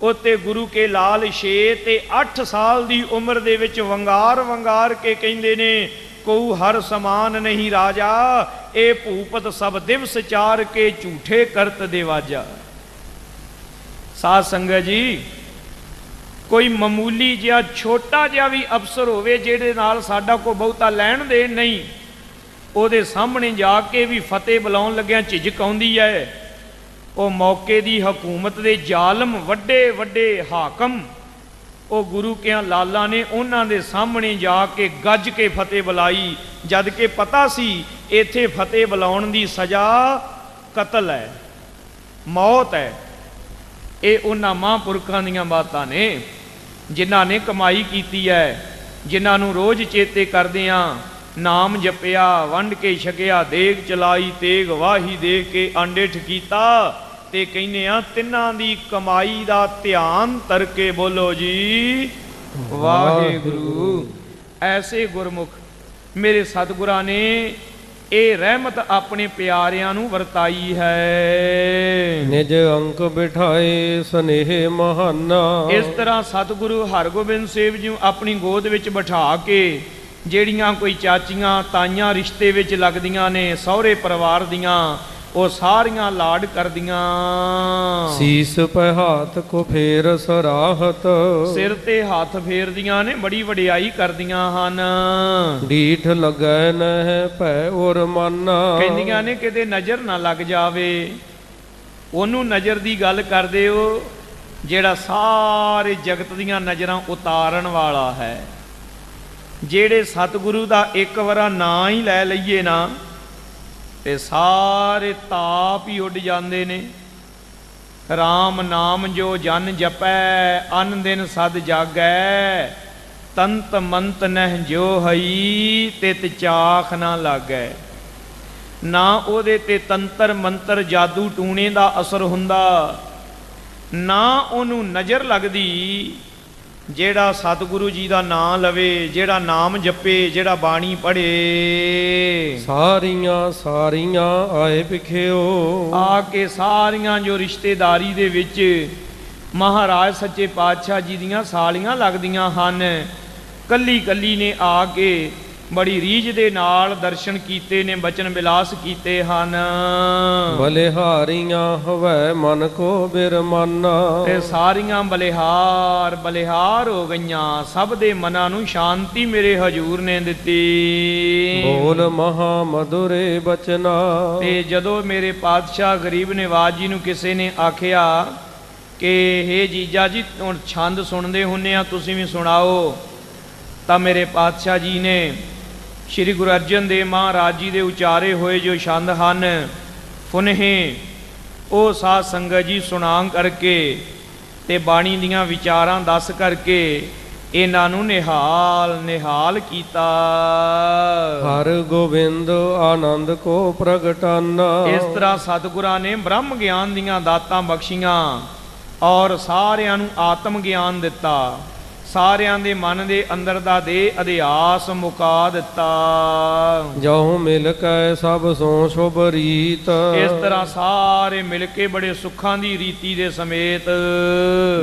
ਉੱਤੇ ਗੁਰੂ ਕੇ ਲਾਲ ਛੇ ਤੇ 8 ਸਾਲ ਦੀ ਉਮਰ ਦੇ ਵਿੱਚ ਵੰਗਾਰ ਵੰਗਾਰ ਕੇ ਕਹਿੰਦੇ ਨੇ ਕਉ ਹਰ ਸਮਾਨ ਨਹੀਂ ਰਾਜਾ, ਇਹ ਭੂਪਤ ਸਭ ਦਿਵਸ ਚਾਰ ਕੇ ਝੂਠੇ ਕਰਤ ਦੇਵਾਜਾ। ਸਾਧ ਸੰਗਤ ਜੀ ਕੋਈ ਮਾਮੂਲੀ ਜਿਹਾ ਛੋਟਾ ਜਿਹਾ ਵੀ ਅਫਸਰ ਹੋਵੇ ਜਿਹਦੇ ਨਾਲ ਸਾਡਾ ਕੋਈ ਬਹੁਤਾ ਲੈਣ ਦੇਣ ਨਹੀਂ, ਉਹਦੇ ਸਾਹਮਣੇ ਜਾ ਕੇ ਵੀ ਫਤਿਹ ਬੁਲਾਉਣ ਲੱਗਿਆਂ ਝਿਜਕ ਆਉਂਦੀ ਹੈ। ਉਹ ਮੌਕੇ ਦੀ ਹਕੂਮਤ ਦੇ ਜ਼ਾਲਮ ਵੱਡੇ ਵੱਡੇ ਹਾਕਮ ਉਹ ਗੁਰੂ ਕਿਆਂ ਲਾਲਾ ਨੇ ਉਹਨਾਂ ਦੇ ਸਾਹਮਣੇ ਜਾ ਕੇ ਗੱਜ ਕੇ ਫਤਿਹ ਬੁਲਾਈ, ਜਦ ਕਿ ਪਤਾ ਸੀ ਇੱਥੇ ਫਤਿਹ ਬੁਲਾਉਣ ਦੀ ਸਜ਼ਾ ਕਤਲ ਹੈ, ਮੌਤ ਹੈ। ਇਹ ਉਹਨਾਂ ਮਹਾਂਪੁਰਖਾਂ ਦੀਆਂ ਬਾਤਾਂ ਨੇ ਜਿਨ੍ਹਾਂ ਨੇ ਕਮਾਈ ਕੀਤੀ ਹੈ, ਜਿਨ੍ਹਾਂ ਨੂੰ ਰੋਜ਼ ਚੇਤੇ ਕਰਦੇ ਹਾਂ। ਨਾਮ ਜਪਿਆ ਵੰਡ ਕੇ ਛਕਿਆ ਦੇਗ ਚਲਾਈ ਤੇਗ ਵਾਹੀ ਦੇ ਕੇ ਆਂਡਿਠ ਕੀਤਾ। ਤੇ ਕਹਿੰਦੇ ਆ ਤਿੰਨਾਂ ਦੀ ਕਮਾਈ ਦਾ ਧਿਆਨ ਤਰਕੇ ਬੋਲੋ ਜੀ ਵਾਹਿਗੁਰੂ। ਐਸੇ ਗੁਰਮੁਖ ਮੇਰੇ ਸਤਿਗੁਰਾਂ ਨੇ ਇਹ ਰਹਿਮਤ ਆਪਣੇ ਪਿਆਰਿਆਂ ਨੂੰ ਵਰਤਾਈ ਹੈ। ਨਿਜ ਅੰਕ ਬਿਠਾਏ ਸਨੇਹ ਮਹਾਨਾ। ਇਸ ਤਰ੍ਹਾਂ ਸਤਿਗੁਰੂ ਹਰਗੋਬਿੰਦ ਸਾਹਿਬ ਜੀ ਆਪਣੀ ਗੋਦ ਵਿੱਚ ਬਿਠਾ ਕੇ ਜਿਹੜੀਆਂ ਕੋਈ ਚਾਚੀਆਂ ਤਾਈਆਂ ਰਿਸ਼ਤੇ ਵਿੱਚ ਲੱਗਦੀਆਂ ਨੇ ਸਹੁਰੇ ਪਰਿਵਾਰ ਦੀਆਂ ਉਹ ਸਾਰੀਆਂ ਲਾਡ ਕਰਦੀਆਂ। ਸੀਸ ਪੈ ਹੱਥ ਕੋ ਫੇਰ ਸਰਾਹਤ। ਸਿਰ ਤੇ ਹੱਥ ਫੇਰਦੀਆਂ ਨੇ ਬੜੀ ਵਡਿਆਈ ਕਰਦੀਆਂ ਹਨ। ਡੀਠ ਲੱਗੈ ਨਹਿ ਭੈ ਔਰ ਮਾਨਾ। ਕਹਿੰਦੀਆਂ ਨੇ ਕਿਤੇ ਨਜ਼ਰ ਨਾ ਲੱਗ ਜਾਵੇ। ਉਹਨੂੰ ਨਜ਼ਰ ਦੀ ਗੱਲ ਕਰਦੇ ਹੋ ਜਿਹੜਾ ਸਾਰੇ ਜਗਤ ਦੀਆਂ ਨਜ਼ਰਾਂ ਉਤਾਰਨ ਵਾਲਾ ਹੈ। ਜਿਹੜੇ ਸਤਿਗੁਰੂ ਦਾ ਇੱਕ ਵਾਰਾ ਨਾਂ ਹੀ ਲੈ ਲਈਏ ਨਾ ਤੇ ਸਾਰੇ ਤਾਪ ਹੀ ਉੱਡ ਜਾਂਦੇ ਨੇ। ਰਾਮ ਨਾਮ ਜੋ ਜਨ ਜਪੈ ਅਨ ਦਿਨ ਸਦ ਜਾਗੈ, ਤੰਤ ਮੰਤ ਨਹਿ ਜੋ ਹਈ ਤਿਤ ਚਾਖ ਨਾ ਲਾਗੈ। ਨਾ ਉਹਦੇ ਤੇ ਤੰਤਰ ਮੰਤਰ ਜਾਦੂ ਟੂਣੇ ਦਾ ਅਸਰ ਹੁੰਦਾ, ਨਾ ਉਹਨੂੰ ਨਜ਼ਰ ਲੱਗਦੀ। ਜਿਹੜਾ ਸਤਿਗੁਰੂ ਜੀ ਦਾ ਨਾਮ ਲਵੇ, ਜਿਹੜਾ ਨਾਮ ਜਪੇ, ਜਿਹੜਾ ਬਾਣੀ ਪੜ੍ਹੇ, ਸਾਰੀਆਂ ਸਾਰੀਆਂ ਆਏ ਵਿਖਿਓ। ਆ ਕੇ ਸਾਰੀਆਂ ਜੋ ਰਿਸ਼ਤੇਦਾਰੀ ਦੇ ਵਿੱਚ ਮਹਾਰਾਜ ਸੱਚੇ ਪਾਤਸ਼ਾਹ ਜੀ ਦੀਆਂ ਸਾਲੀਆਂ ਲੱਗਦੀਆਂ ਹਨ, ਕੱਲੀ ਕੱਲੀ ਨੇ ਆ ਕੇ ਬੜੀ ਰੀਝ ਦੇ ਨਾਲ ਦਰਸ਼ਨ ਕੀਤੇ ਨੇ, ਬਚਨ ਬਿਲਾਸ ਕੀਤੇ ਹਨ। ਬਲਿਹਾਰੀਆਂ ਹਵੈ ਮਨ ਕੋ ਬਿਰਮਾਨਾ। ਤੇ ਸਾਰੀਆਂ ਬਲਿਹਾਰ ਬਲਿਹਾਰ ਹੋ ਗਈਆਂ, ਸਭ ਦੇ ਮਨਾਂ ਨੂੰ ਸ਼ਾਂਤੀ ਮੇਰੇ ਹਜੂਰ ਨੇ ਦਿੱਤੀ। ਬੋਲ ਮਹਾ ਮਧੁਰੇ ਬਚਨਾ। ਤੇ ਜਦੋਂ ਮੇਰੇ ਪਾਤਸ਼ਾਹ ਗਰੀਬ ਨਿਵਾਜ ਜੀ ਨੂੰ ਕਿਸੇ ਨੇ ਆਖਿਆ ਕਿ ਹੇ ਜੀਜਾ ਜੀ ਹੁਣ ਛੰਦ ਸੁਣਦੇ ਹੁੰਨੇ ਆ, ਤੁਸੀਂ ਵੀ ਸੁਣਾਓ, ਤਾਂ ਮੇਰੇ ਪਾਤਸ਼ਾਹ ਜੀ ਨੇ ਸ਼੍ਰੀ ਗੁਰੂ ਅਰਜਨ ਦੇਵ ਮਹਾਰਾਜ ਜੀ ਦੇ ਉਚਾਰੇ ਹੋਏ ਜੋ ਛੰਦ ਹਨ, ਫੁਨਹੇ ਉਹ ਸਾਧ ਸੰਗਤ ਜੀ ਸੁਣਾਂ ਕਰਕੇ ਤੇ ਬਾਣੀ ਦੀਆਂ ਵਿਚਾਰਾਂ ਦੱਸ ਕਰਕੇ ਇਹਨਾਂ ਨੂੰ ਨਿਹਾਲ ਨਿਹਾਲ ਕੀਤਾ। ਹਰ ਗੋਬਿੰਦ ਆਨੰਦ ਕੋ ਪ੍ਰਗਟਾਨਾ। ਇਸ ਤਰ੍ਹਾਂ ਸਤਿਗੁਰਾਂ ਨੇ ਬ੍ਰਹਮ ਗਿਆਨ ਦੀਆਂ ਦਾਤਾਂ ਬਖਸ਼ੀਆਂ ਔਰ ਸਾਰਿਆਂ ਨੂੰ ਆਤਮ ਗਿਆਨ ਦਿੱਤਾ, ਸਾਰਿਆਂ ਦੇ ਮਨ ਦੇ ਅੰਦਰ ਦਾ ਦੇ ਅਧਿਆਸ ਮੁਕਾ ਦਿੱਤਾ। ਜਉ ਮਿਲ ਕੈ ਸਭ ਸੋ ਸ਼ੁਭ ਰੀਤ। ਇਸ ਤਰ੍ਹਾਂ ਸਾਰੇ ਮਿਲ ਕੇ ਬੜੇ ਸੁੱਖਾਂ ਦੀ ਰੀਤੀ ਦੇ ਸਮੇਤ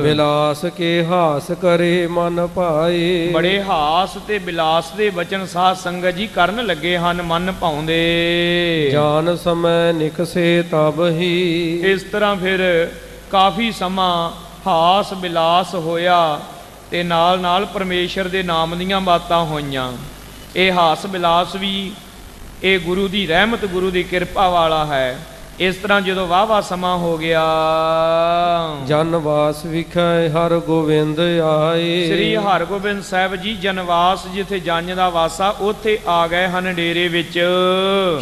ਬਿਲਾਸ ਕੇ ਹਾਸ ਕਰੇ ਮਨ ਭਾਏ। ਬੜੇ ਹਾਸ ਤੇ ਬਿਲਾਸ ਦੇ ਬਚਨ ਸਾਧ ਸੰਗਤ ਜੀ ਕਰਨ ਲੱਗੇ ਹਨ ਮਨ ਭਾਉਂਦੇ। ਜਾਨ ਸਮੈ ਨਿਕਸੇ ਤਬ ਹੀ। ਇਸ ਤਰ੍ਹਾਂ ਫਿਰ ਕਾਫੀ ਸਮਾਂ ਹਾਸ ਬਿਲਾਸ ਹੋਇਆ ਤੇ ਨਾਲ ਨਾਲ ਪਰਮੇਸ਼ਰ ਦੇ ਨਾਮ ਦੀਆਂ ਬਾਤਾਂ ਹੋਈਆਂ। ਇਹ ਹਾਸ ਬਿਲਾਸ ਵੀ ਇਹ ਗੁਰੂ ਦੀ ਰਹਿਮਤ, ਗੁਰੂ ਦੀ ਕਿਰਪਾ ਵਾਲਾ ਹੈ। ਇਸ ਤਰ੍ਹਾਂ ਜਦੋਂ ਵਾਹਵਾ ਸਮਾਂ ਹੋ ਗਿਆ, ਜਨਵਾਸ ਵਿਖੇ ਹਰ ਗੋਬਿੰਦ ਆਏ। ਸ੍ਰੀ ਹਰਗੋਬਿੰਦ ਸਾਹਿਬ ਜੀ ਜਨਵਾਸ, ਜਿੱਥੇ ਜੰਜ ਦਾ ਵਾਸਾ, ਉੱਥੇ ਆ ਗਏ ਹਨ ਡੇਰੇ ਵਿੱਚ।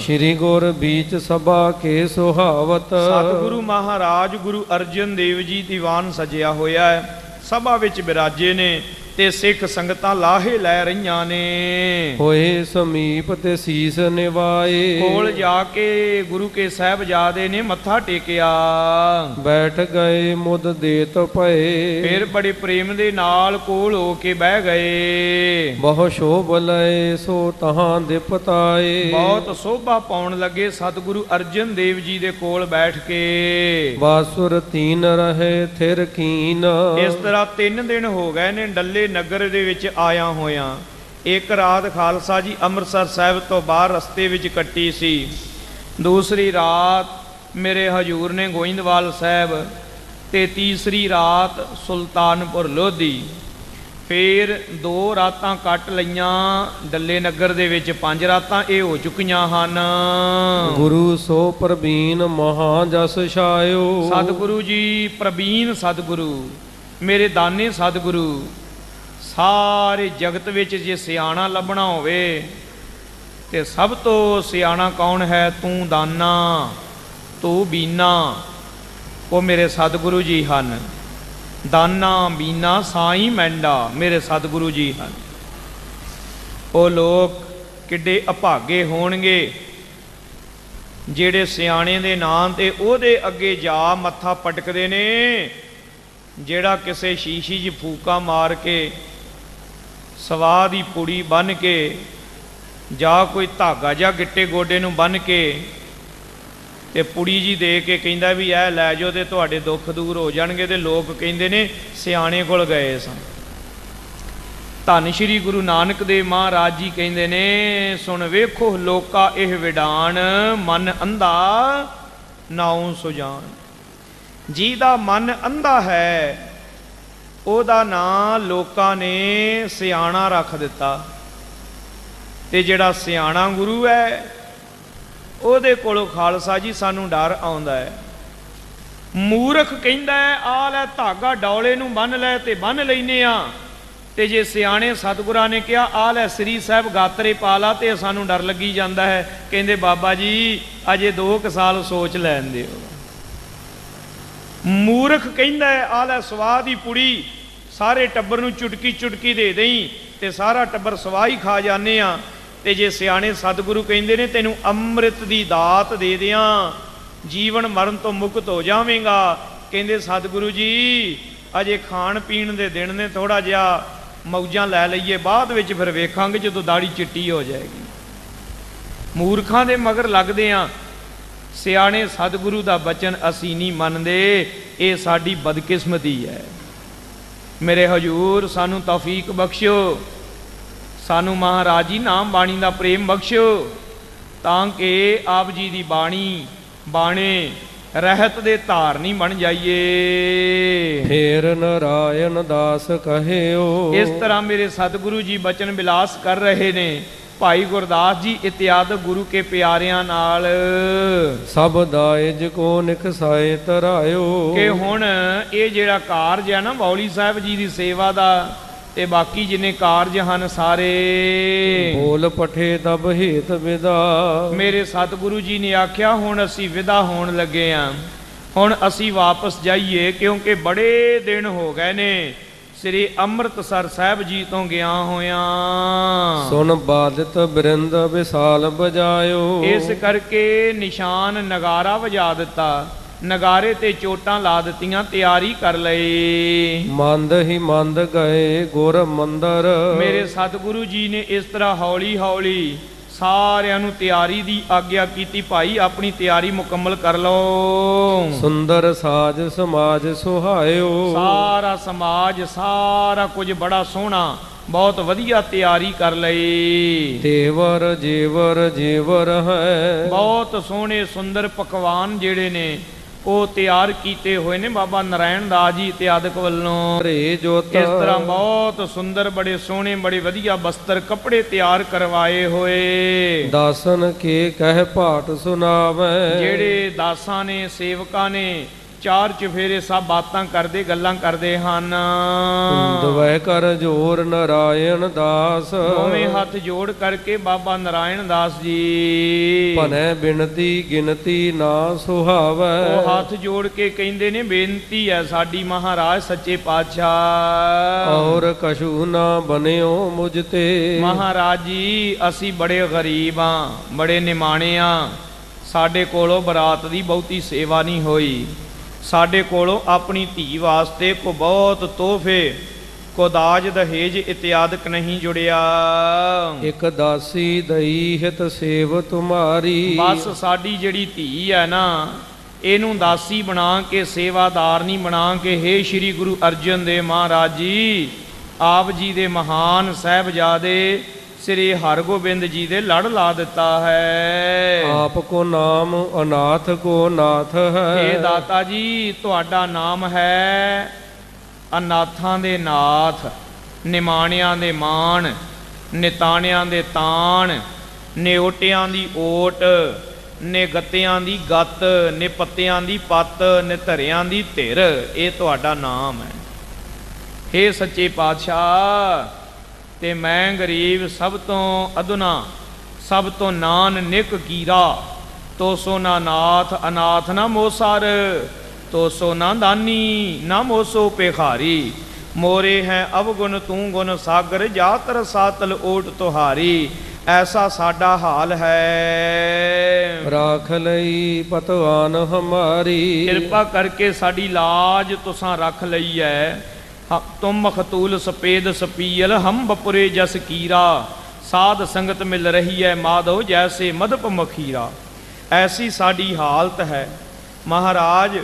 ਸ੍ਰੀ ਗੁਰ ਬੀਚ ਸਭਾ ਕੇ ਸੁਹਾਵਤ। ਸਤਿਗੁਰੂ ਮਹਾਰਾਜ ਗੁਰੂ ਅਰਜਨ ਦੇਵ ਜੀ ਦੀਵਾਨ ਸਜਿਆ ਹੋਇਆ ਹੈ, ਸਭਾ ਵਿੱਚ ਬਿਰਾਜੇ ਨੇ ਤੇ ਸਿੱਖ ਸੰਗਤਾਂ ਲਾਹੇ ਲੈ ਰਹੀਆਂ ਨੇ। ਹੋਏ ਸਮੀਪ ਤੇ ਸੀਸ ਨਿਵਾਏ। ਕੋਲ ਜਾ ਕੇ ਗੁਰੂ ਕੇ ਸਾਹਿਬਜ਼ਾਦੇ ਨੇ ਮੱਥਾ ਟੇਕਿਆ। ਬੈਠ ਗਏ ਮੁੱਦ ਦੇਤ ਭਏ। ਫਿਰ ਬੜੇ ਪ੍ਰੇਮ ਦੇ ਨਾਲ ਕੋਲ ਹੋ ਕੇ ਬਹਿ ਗਏ। ਬਹੁ ਸ਼ੋਭ ਲਏ ਸੋ ਤਹਾਂ ਦਿਪਤਾਏ। ਬਹੁਤ ਸੋਭਾ ਪਾਉਣ ਲੱਗੇ ਸਤਿਗੁਰੂ ਅਰਜਨ ਦੇਵ ਜੀ ਦੇ ਕੋਲ ਬੈਠ ਕੇ। ਬਾਸੁਰ ਤੀਨ ਰਹੇ ਥਿਰ ਕੀਨ। ਇਸ ਤਰ੍ਹਾਂ 3 ਦਿਨ ਹੋ ਗਏ ਨੇ ਡੱਲੇ ਨਗਰ ਦੇ ਵਿੱਚ ਆਇਆ ਹੋਇਆ। ਇੱਕ ਰਾਤ ਖਾਲਸਾ ਜੀ ਅੰਮ੍ਰਿਤਸਰ ਸਾਹਿਬ ਤੋਂ ਬਾਹਰ ਰਸਤੇ ਵਿੱਚ ਕੱਟੀ ਸੀ। ਦੂਸਰੀ ਰਾਤ ਮੇਰੇ ਹਜੂਰ ਨੇ ਗੋਇੰਦਵਾਲ ਸਾਹਿਬ ਤੇ ਤੀਸਰੀ ਰਾਤ ਸੁਲਤਾਨਪੁਰ ਲੋਧੀ। ਫਿਰ 2 ਰਾਤਾਂ ਕੱਟ ਲਈਆਂ ਡੱਲੇ ਨਗਰ ਦੇ ਵਿੱਚ, 5 ਰਾਤਾਂ ਇਹ ਹੋ ਚੁੱਕੀਆਂ ਹਨ। ਗੁਰੂ ਸੋ ਪ੍ਰਬੀਨ ਮਹਾ ਜਸ ਛਾਇਓ। ਸਤਿਗੁਰੂ ਜੀ ਪ੍ਰਬੀਨ ਸਤਿਗੁਰੂ, ਮੇਰੇ ਦਾਨੇ ਸਤਿਗੁਰੂ। ਸਾਰੇ ਜਗਤ ਵਿੱਚ ਜੇ ਸਿਆਣਾ ਲੱਭਣਾ ਹੋਵੇ ਤੇ ਸਭ ਤੋਂ ਸਿਆਣਾ ਕੌਣ ਹੈ? ਤੂੰ ਦਾਨਾ, ਤੂੰ ਬੀਨਾ। ਉਹ ਮੇਰੇ ਸਤਿਗੁਰੂ ਜੀ ਹਨ। ਦਾਨਾ ਬੀਨਾ ਸਾਈਂ ਮੈਂਡਾ ਮੇਰੇ ਸਤਿਗੁਰੂ ਜੀ ਹਨ। ਉਹ ਲੋਕ ਕਿੱਡੇ ਅਭਾਗੇ ਹੋਣਗੇ ਜਿਹੜੇ ਸਿਆਣੇ ਦੇ ਨਾਂ ਤੇ ਉਹਦੇ ਅੱਗੇ ਜਾ ਮੱਥਾ ਪਟਕਦੇ ਨੇ, ਜਿਹੜਾ ਕਿਸੇ ਸ਼ੀਸ਼ੀ 'ਚ ਫੂਕਾ ਮਾਰ ਕੇ, ਸਵਾਹ ਦੀ ਪੁੜੀ ਬੰਨ੍ਹ ਕੇ, ਜਾਂ ਕੋਈ ਧਾਗਾ ਜਾਂ ਗਿੱਟੇ ਗੋਡੇ ਨੂੰ ਬੰਨ੍ਹ ਕੇ ਤੇ ਪੁੜੀ ਜੀ ਦੇ ਕੇ ਕਹਿੰਦਾ ਵੀ ਇਹ ਲੈ ਜਾਓ ਤੇ ਤੁਹਾਡੇ ਦੁੱਖ ਦੂਰ ਹੋ ਜਾਣਗੇ, ਤੇ ਲੋਕ ਕਹਿੰਦੇ ਨੇ ਸਿਆਣੇ ਕੋਲ ਗਏ ਸਨ। ਧੰਨ ਸ਼੍ਰੀ ਗੁਰੂ ਨਾਨਕ ਦੇਵ ਮਹਾਰਾਜ ਜੀ ਕਹਿੰਦੇ ਨੇ, ਸੁਣ ਵੇਖੋ ਲੋਕਾ ਇਹ ਵਿਡਾਨ, ਮਨ ਅੰਧਾ ਨਾਉ ਸੁਜਾਨ। ਜਿਹਦਾ ਮਨ ਅੰਧਾ ਹੈ ਉਹਦਾ ਨਾਂ ਲੋਕਾਂ ਨੇ ਸਿਆਣਾ ਰੱਖ ਦਿੱਤਾ, ਤੇ ਜਿਹੜਾ ਸਿਆਣਾ ਗੁਰੂ ਹੈ ਉਹਦੇ ਕੋਲੋਂ ਖਾਲਸਾ ਜੀ ਸਾਨੂੰ ਡਰ ਆਉਂਦਾ ਹੈ। ਮੂਰਖ ਕਹਿੰਦਾ ਆ ਲੈ ਧਾਗਾ ਡੌਲੇ ਨੂੰ ਬੰਨ ਲੈ ਤੇ ਬੰਨ ਲੈਨੇ ਆ, ਤੇ ਜੇ ਸਿਆਣੇ ਸਤਿਗੁਰਾਂ ਨੇ ਕਿਹਾ ਆ ਲੈ ਸ੍ਰੀ ਸਾਹਿਬ ਗਾਤਰੇ ਪਾ ਲਾ, ਤੇ ਸਾਨੂੰ ਡਰ ਲੱਗੀ ਜਾਂਦਾ ਹੈ। ਕਹਿੰਦੇ ਬਾਬਾ ਜੀ ਅਜੇ 2 ਸਾਲ ਸੋਚ ਲੈਣ ਦਿਓ। ਮੂਰਖ ਕਹਿੰਦਾ ਆ ਲੈ ਸਵਾਹ ਦੀ ਪੁੜੀ, ਸਾਰੇ ਟੱਬਰ ਨੂੰ ਚੁਟਕੀ ਚੁਟਕੀ ਦੇ ਦੇਈ ਤੇ ਸਾਰਾ ਟੱਬਰ ਸਵਾਹ ਹੀ ਖਾ ਜਾਂਦੇ ਆ। ਤੇ ਜੇ ਸਿਆਣੇ ਸਤਿਗੁਰੂ ਕਹਿੰਦੇ ਨੇ ਤੈਨੂੰ ਅੰਮ੍ਰਿਤ ਦੀ ਦਾਤ ਦੇ ਦਿਆਂ, ਜੀਵਨ ਮਰਨ ਤੋਂ ਮੁਕਤ ਹੋ ਜਾਵੇਂਗਾ, ਕਹਿੰਦੇ ਸਤਿਗੁਰੂ ਜੀ ਅਜੇ ਖਾਣ ਪੀਣ ਦੇ ਦਿਨ ਨੇ, ਥੋੜਾ ਜਿਹਾ ਮੌਜਾਂ ਲੈ ਲਈਏ, ਬਾਅਦ ਵਿੱਚ ਫਿਰ ਵੇਖਾਂਗੇ ਜਦੋਂ ਦਾੜੀ ਚਿੱਟੀ ਹੋ ਜਾਏਗੀ। ਮੂਰਖਾਂ ਦੇ ਮਗਰ ਲੱਗਦੇ ਆ। ਸਿਆਣੇ ਸਤਿਗੁਰੂ ਦਾ ਬਚਨ ਅਸੀਂ ਨਹੀਂ ਮੰਨਦੇ, ਇਹ ਸਾਡੀ ਬਦਕਿਸਮਤੀ ਹੈ। ਮੇਰੇ ਹਜੂਰ ਸਾਨੂੰ ਤੌਫੀਕ ਬਖਸ਼ਿਓ, ਸਾਨੂੰ ਮਹਾਰਾਜ ਜੀ ਨਾਮ ਬਾਣੀ ਦਾ ਪ੍ਰੇਮ ਬਖਸ਼ਿਓ, ਤਾਂ ਕਿ ਆਪ ਜੀ ਦੀ ਬਾਣੀ ਬਾਣੇ ਰਹਿਤ ਦੇ ਧਾਰਨੀ ਬਣ ਜਾਈਏ। ਫੇਰ ਨਾਰਾਇਣ ਦਾਸ ਕਹਿਓ। ਇਸ ਤਰ੍ਹਾਂ ਮੇਰੇ ਸਤਿਗੁਰੂ ਜੀ ਬਚਨ ਬਿਲਾਸ ਕਰ ਰਹੇ ਨੇ। ਭਾਈ ਗੁਰਦਾਸ ਜੀ ਇਤਿਆਦਿ ਗੁਰੂ ਕੇ ਪਿਆਰਿਆਂ ਨਾਲ ਸਭ ਦਾਇਜ ਕੋ ਨਿਕਸਾਏ ਤਰਾਇਓ। ਕਿ ਹੁਣ ਇਹ ਜਿਹੜਾ ਕਾਰਜ ਹੈ ਨਾ ਬੌਲੀ ਸਾਹਿਬ ਜੀ ਦੀ ਸੇਵਾ ਦਾ, ਤੇ ਬਾਕੀ ਜਿੰਨੇ ਕਾਰਜ ਹਨ ਸਾਰੇ ਬੋਲ ਪਠੇ ਤਬ ਹੇਤ ਵਿਦਾ। ਮੇਰੇ ਸਤਿਗੁਰੂ ਜੀ ਨੇ ਆਖਿਆ ਹੁਣ ਅਸੀਂ ਵਿਦਾ ਹੋਣ ਲੱਗੇ ਆਂ, ਹੁਣ ਅਸੀਂ ਵਾਪਸ ਜਾਈਏ, ਕਿਉਂਕਿ ਬੜੇ ਦਿਨ ਹੋ ਗਏ ਨੇ ਸ੍ਰੀ ਅੰਮ੍ਰਿਤਸਰ ਸਾਹਿਬ ਜੀ ਤੋਂ ਗਿਆ ਹੋਇਆਂ। ਸੁਨ ਬਾਦਿਤ ਬ੍ਰਿੰਦ ਵਿਸਾਲ ਬਜਾਇਓ। ਇਸ ਕਰਕੇ ਨਿਸ਼ਾਨ ਨਗਾਰਾ ਵਜਾ ਦਿੱਤਾ, ਨਗਾਰੇ ਤੇ ਚੋਟਾਂ ਲਾ ਦਿੱਤੀਆਂ, ਤਿਆਰੀ ਕਰ ਲਈ। ਮੰਦ ਹੀ ਮੰਦ ਗਏ ਗੁਰ ਮੰਦਰ। ਮੇਰੇ ਸਤਿਗੁਰੂ ਜੀ ਨੇ ਇਸ ਤਰ੍ਹਾਂ ਹੌਲੀ ਹੌਲੀ ਸਾਰਿਆਂ ਨੂੰ ਤਿਆਰੀ ਦੀ ਆਗਿਆ ਕੀਤੀ, ਭਾਈ ਆਪਣੀ ਤਿਆਰੀ ਮੁਕੰਮਲ ਕਰ ਲਓ। ਸੁੰਦਰ ਸਾਜ ਸਮਾਜ ਸੁਹਾਇਓ। ਸਾਰਾ ਸਮਾਜ ਸਾਰਾ ਕੁਝ ਬੜਾ ਸੋਹਣਾ, ਬਹੁਤ ਵਧੀਆ ਤਿਆਰੀ ਕਰ ਲਈ। ਤੇਵਰ ਜੇਵਰ ਜੇਵਰ ਹੈ। ਬਹੁਤ ਸੋਹਣੇ ਸੁੰਦਰ ਪਕਵਾਨ ਜਿਹੜੇ ਨੇ ਉਹ ਤਿਆਰ ਕੀਤੇ ਹੋਏ ਨੇ ਬਾਬਾ ਨਾਰਾਇਣ ਦਾਸ ਜੀ ਇਤਿਆਦਿਕ ਵੱਲੋਂ। ਰੇ ਜੋਤ ਇਸ ਤਰ੍ਹਾਂ ਬਹੁਤ ਸੁੰਦਰ, ਬੜੇ ਸੋਹਣੇ, ਬੜੇ ਵਧੀਆ ਬਸਤਰ ਕੱਪੜੇ ਤਿਆਰ ਕਰਵਾਏ ਹੋਏ। ਦਾਸਨ ਕੇ ਕਹਿ ਭਾਟ ਸੁਨਾਵੈ। ਜਿਹੜੇ ਦਾਸਾਂ ਨੇ, ਸੇਵਕਾਂ ਨੇ, ਚਾਰ ਚੁਫੇਰੇ ਸਭ ਬਾਤਾਂ ਕਰਦੇ, ਗੱਲਾਂ ਕਰਦੇ ਹਨ। ਦਵੈ ਕਰ ਜੋਰ ਨਾਰਾਇਣ ਦਾਸ। ਦੋਵੇਂ ਹੱਥ ਜੋੜ ਕਰਕੇ ਬਾਬਾ ਨਾਰਾਇਣ ਦਾਸ ਜੀ ਭਨੈ ਬਿਨਤੀ ਗਿਣਤੀ ਨਾ ਸੁਹਾਵੈ। ਉਹ ਹੱਥ ਜੋੜ ਕੇ ਕਹਿੰਦੇ ਨੇ ਬੇਨਤੀ ਹੈ ਸਾਡੀ ਮਹਾਰਾਜ ਸੱਚੇ ਪਾਤਸ਼ਾਹ, ਔਰ ਕਛੂ ਨਾ ਬਨਿਓ ਮੁਝ ਤੇ। ਮਹਾਰਾਜ ਜੀ ਅਸੀਂ ਬੜੇ ਗਰੀਬ ਹਾਂ, ਬੜੇ ਨਿਮਾਣੇ ਹਾਂ, ਸਾਡੇ ਕੋਲੋਂ ਬਰਾਤ ਦੀ ਬਹੁਤੀ ਸੇਵਾ ਨਹੀਂ ਹੋਈ, ਸਾਡੇ ਕੋਲੋਂ ਆਪਣੀ ਧੀ ਵਾਸਤੇ ਕੋ ਬਹੁਤ ਤੋਹਫੇ, ਕੋ ਦਾਜ ਦਹੇਜ ਇਤਿਆਦਿਕ ਨਹੀਂ ਜੁੜਿਆ। ਇੱਕ ਦਾਸੀ ਦਈ ਹਿਤ ਸੇਵ ਤੁਮਾਰੀ। ਬਸ ਸਾਡੀ ਜਿਹੜੀ ਧੀ ਹੈ ਨਾ, ਇਹਨੂੰ ਦਾਸੀ ਬਣਾ ਕੇ, ਸੇਵਾਦਾਰ ਨਹੀਂ ਬਣਾ ਕੇ, ਹੇ ਸ਼੍ਰੀ ਗੁਰੂ ਅਰਜਨ ਦੇਵ ਮਹਾਰਾਜ ਜੀ ਆਪ ਜੀ ਦੇ ਮਹਾਨ ਸਾਹਿਬਜ਼ਾਦੇ ਸ੍ਰੀ ਹਰਗੋਬਿੰਦ ਜੀ ਦੇ ਲੜ ਲਾ ਦਿੱਤਾ ਹੈ। ਆਪ ਕੋ ਨਾਮ ਅਨਾਥ ਕੋ ਨਾਥ ਹੈ। ਇਹ ਦਾਤਾ ਜੀ ਤੁਹਾਡਾ ਨਾਮ ਹੈ ਅਨਾਥਾਂ ਦੇ ਨਾਥ, ਨਿਮਾਣਿਆਂ ਦੇ ਮਾਣ, ਨਿਤਾਣਿਆਂ ਦੇ ਤਾਣ, ਨਿਓਟਿਆਂ ਦੀ ਓਟ, ਨੇ ਗੱਤਿਆਂ ਦੀ ਗੱਤ, ਨੇ ਪੱਤਿਆਂ ਦੀ ਪੱਤ, ਨੇ ਧਰਿਆਂ ਦੀ ਧਿਰ, ਇਹ ਤੁਹਾਡਾ ਨਾਮ ਹੈ। ਹੇ ਸੱਚੇ ਪਾਤਸ਼ਾਹ ਤੇ ਮੈਂ ਗਰੀਬ ਸਭ ਤੋਂ ਅਧੁਨਾ, ਸਭ ਤੋਂ ਨਾਨ ਨਿਕ ਕੀਰਾ, ਤੋ ਸੋ ਨਾ ਨਾਥ ਅਨਾਥ ਨਾ ਮੋਸਰ, ਤੋ ਸੋ ਨਾ ਦਾਨੀ ਨਾ ਮੋਸੋ ਭਿਖਾਰੀ, ਮੋਰੇ ਹੈ ਅਵਗੁਣ ਤੂੰ ਗੁਣ ਸਾਗਰ, ਜਾਤਰ ਸਾਤਲ ਓਟ ਤੁਹਾਰੀ, ਐਸਾ ਸਾਡਾ ਹਾਲ ਹੈ। ਰਾਖ ਲਈ ਪਤਵਾਨ ਹਮਾਰੀ। ਕਿਰਪਾ ਕਰਕੇ ਸਾਡੀ ਲਾਜ ਤੁਸਾਂ ਰੱਖ ਲਈ ਹੈ। ਤੁਮ ਮਖਤੂਲ ਸਪੇਦ ਸਪੀਲ, ਹਮ ਬਪੁਰੇ ਜਸ ਕੀਰਾ, ਸਾਧ ਸੰਗਤ ਮਿਲ ਰਹੀ ਹੈ ਮਾਧੋ ਜੈਸੇ ਮਦਪ ਮਖੀਰਾ। ਐਸੀ ਸਾਡੀ ਹਾਲਤ ਹੈ ਮਹਾਰਾਜ,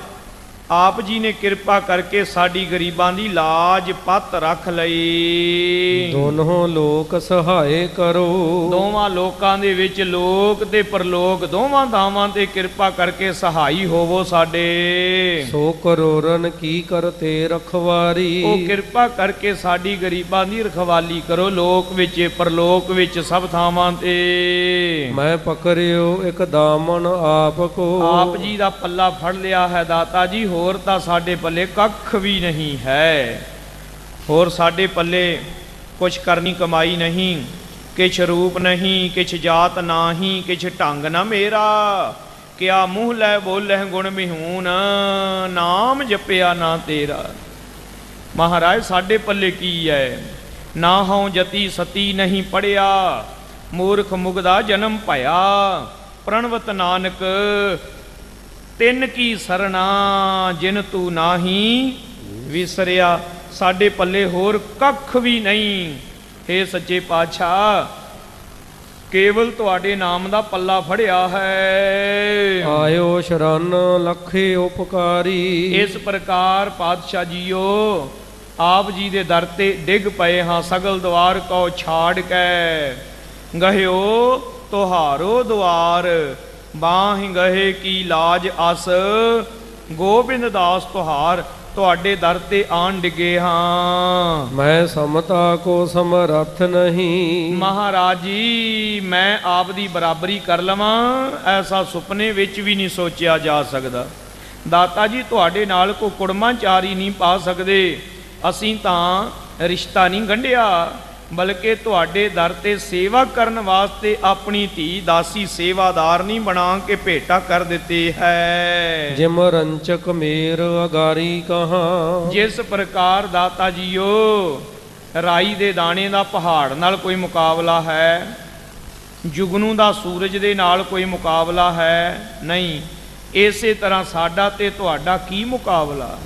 ਆਪ ਜੀ ਨੇ ਕਿਰਪਾ ਕਰਕੇ ਸਾਡੀ ਗਰੀਬਾਂ ਦੀ ਲਾਜ ਪੱਤ ਰੱਖ ਲਈ। ਦੋਨੋਂ ਲੋਕ ਸਹਾਏ ਕਰੋ। ਦੋਵਾਂ ਲੋਕਾਂ ਦੇ ਵਿੱਚ, ਲੋਕ ਤੇ ਪਰਲੋਕ ਦੋਵਾਂ ਦਾਵਾਂ ਤੇ ਕਿਰਪਾ ਕਰਕੇ ਸਹਾਈ ਹੋਵੋ ਸਾਡੇ। ਸੋ ਕਰੋਰਨ ਕੀ ਕਰਤੇ ਰਖਵਾਰੀ। ਉਹ ਕਿਰਪਾ ਕਰਕੇ ਸਾਡੀ ਗਰੀਬਾਂ ਦੀ ਰਖਵਾਲੀ ਕਰੋ, ਲੋਕ ਵਿੱਚ ਪਰਲੋਕ ਵਿੱਚ ਸਭ ਥਾਵਾਂ ਤੇ। ਮੈਂ ਪਕੜਿਓ ਇੱਕ ਦਾਮਨ ਆਪ ਕੋ। ਆਪ ਜੀ ਦਾ ਪੱਲਾ ਫੜ ਲਿਆ ਹੈ ਦਾਤਾ ਜੀ, ਹੋਰ ਤਾਂ ਸਾਡੇ ਪੱਲੇ ਕੱਖ ਵੀ ਨਹੀਂ ਹੈ। ਹੋਰ ਸਾਡੇ ਪੱਲੇ ਕੁਛ ਕਰਨੀ ਕਮਾਈ ਨਹੀਂ, ਕਿਛ ਰੂਪ ਨਹੀਂ, ਕਿਛ ਜਾਤ ਨਾਹੀਂ, ਕਿਛ ਢੰਗ ਨਾ ਮੇਰਾ, ਕਿਆ ਮੂੰਹ ਲੈ ਬੋਲਹਿ ਗੁਣ ਵਿਹੂਨ, ਨਾਮ ਜਪਿਆ ਨਾ ਤੇਰਾ। ਮਹਾਰਾਜ ਸਾਡੇ ਪੱਲੇ ਕੀ ਹੈ? ਨਾ ਹਉ ਜਤੀ ਸਤੀ ਨਹੀਂ ਪੜਿਆ, ਮੂਰਖ ਮੁਗਦਾ ਜਨਮ ਭਇਆ, ਪ੍ਰਣਵਤ ਨਾਨਕ ਤਿੰਨ ਕੀ ਸਰਣਾ, ਜਿਨ ਤੂੰ ਨਾਹੀ ਵਿਸਰਿਆ। ਸਾਡੇ ਪੱਲੇ ਹੋਰ ਕੱਖ ਵੀ ਨਹੀਂ। ਹੇ ਸੱਚੇ ਪਾਤਸ਼ਾਹ ਕੇਵਲ ਤੁਹਾਡੇ ਨਾਮ ਦਾ ਪੱਲਾ ਫੜਿਆ ਹੈ। ਆਇਓ ਸ਼ਰਨ ਲਖੇ ਉਪਕਾਰੀ। ਇਸ ਪ੍ਰਕਾਰ ਪਾਤਸ਼ਾਹ ਜੀਓ ਆਪ ਜੀ ਦੇ ਦਰ ਤੇ ਡਿੱਗ ਪਏ ਹਾਂ, ਸਗਲ ਦੁਆਰ ਕੋ ਛਾੜ ਕੇ ਗਹਿਓ ਤੁਹਾਰੋ ਦੁਆਰ, ਬਾਹਿ ਗਹੇ ਕੀ ਲਾਜ ਅਸ, ਗੋਬਿੰਦ ਦਾਸ ਤੁਹਾਰ ਤੁਹਾਡੇ ਦਰ ਤੇ ਆਣ ਡਿਗੇ ਹਾਂ। ਮੈਂ ਸਮਤਾ ਕੋ ਸਮਰੱਥ ਨਹੀਂ। ਮਹਾਰਾਜ ਜੀ ਮੈਂ ਆਪ ਦੀ ਬਰਾਬਰੀ ਕਰ ਲਵਾਂ, ਐਸਾ ਸੁਪਨੇ ਵਿੱਚ ਵੀ ਨਹੀਂ ਸੋਚਿਆ ਜਾ ਸਕਦਾ। ਦਾਤਾ ਜੀ ਤੁਹਾਡੇ ਨਾਲ ਕੋ ਕੁੜਮਾਚਾਰੀ ਨਹੀਂ ਪਾ ਸਕਦੇ। ਅਸੀਂ ਤਾਂ ਰਿਸ਼ਤਾ ਨਹੀਂ ਗੰਢਿਆ, ਬਲਕਿ ਤੁਹਾਡੇ ਦਰ ਤੇ ਸੇਵਾ ਕਰਨ ਵਾਸਤੇ ਆਪਣੀ ਧੀ ਦਾਸੀ ਸੇਵਾਦਾਰ ਨਹੀਂ ਬਣਾ ਕੇ ਭੇਟਾ ਕਰ ਦਿੱਤੀ ਹੈ। ਜਿਮ ਰੰਚਕ ਮੇਰ ਅਗਾਰੀ ਕਹਾਂ, ਜਿਸ ਪ੍ਰਕਾਰ ਦਾਤਾ ਜੀਓ ਰਾਈ ਦੇ ਦਾਣੇ ਦਾ ਪਹਾੜ ਨਾਲ ਕੋਈ ਮੁਕਾਬਲਾ ਹੈ, ਜੁਗਨੂ ਦਾ ਸੂਰਜ ਦੇ ਨਾਲ ਕੋਈ ਮੁਕਾਬਲਾ ਹੈ ਨਹੀਂ। ਇਸੇ ਤਰ੍ਹਾਂ ਸਾਡਾ ਤੇ ਤੁਹਾਡਾ ਕੀ ਮੁਕਾਬਲਾ?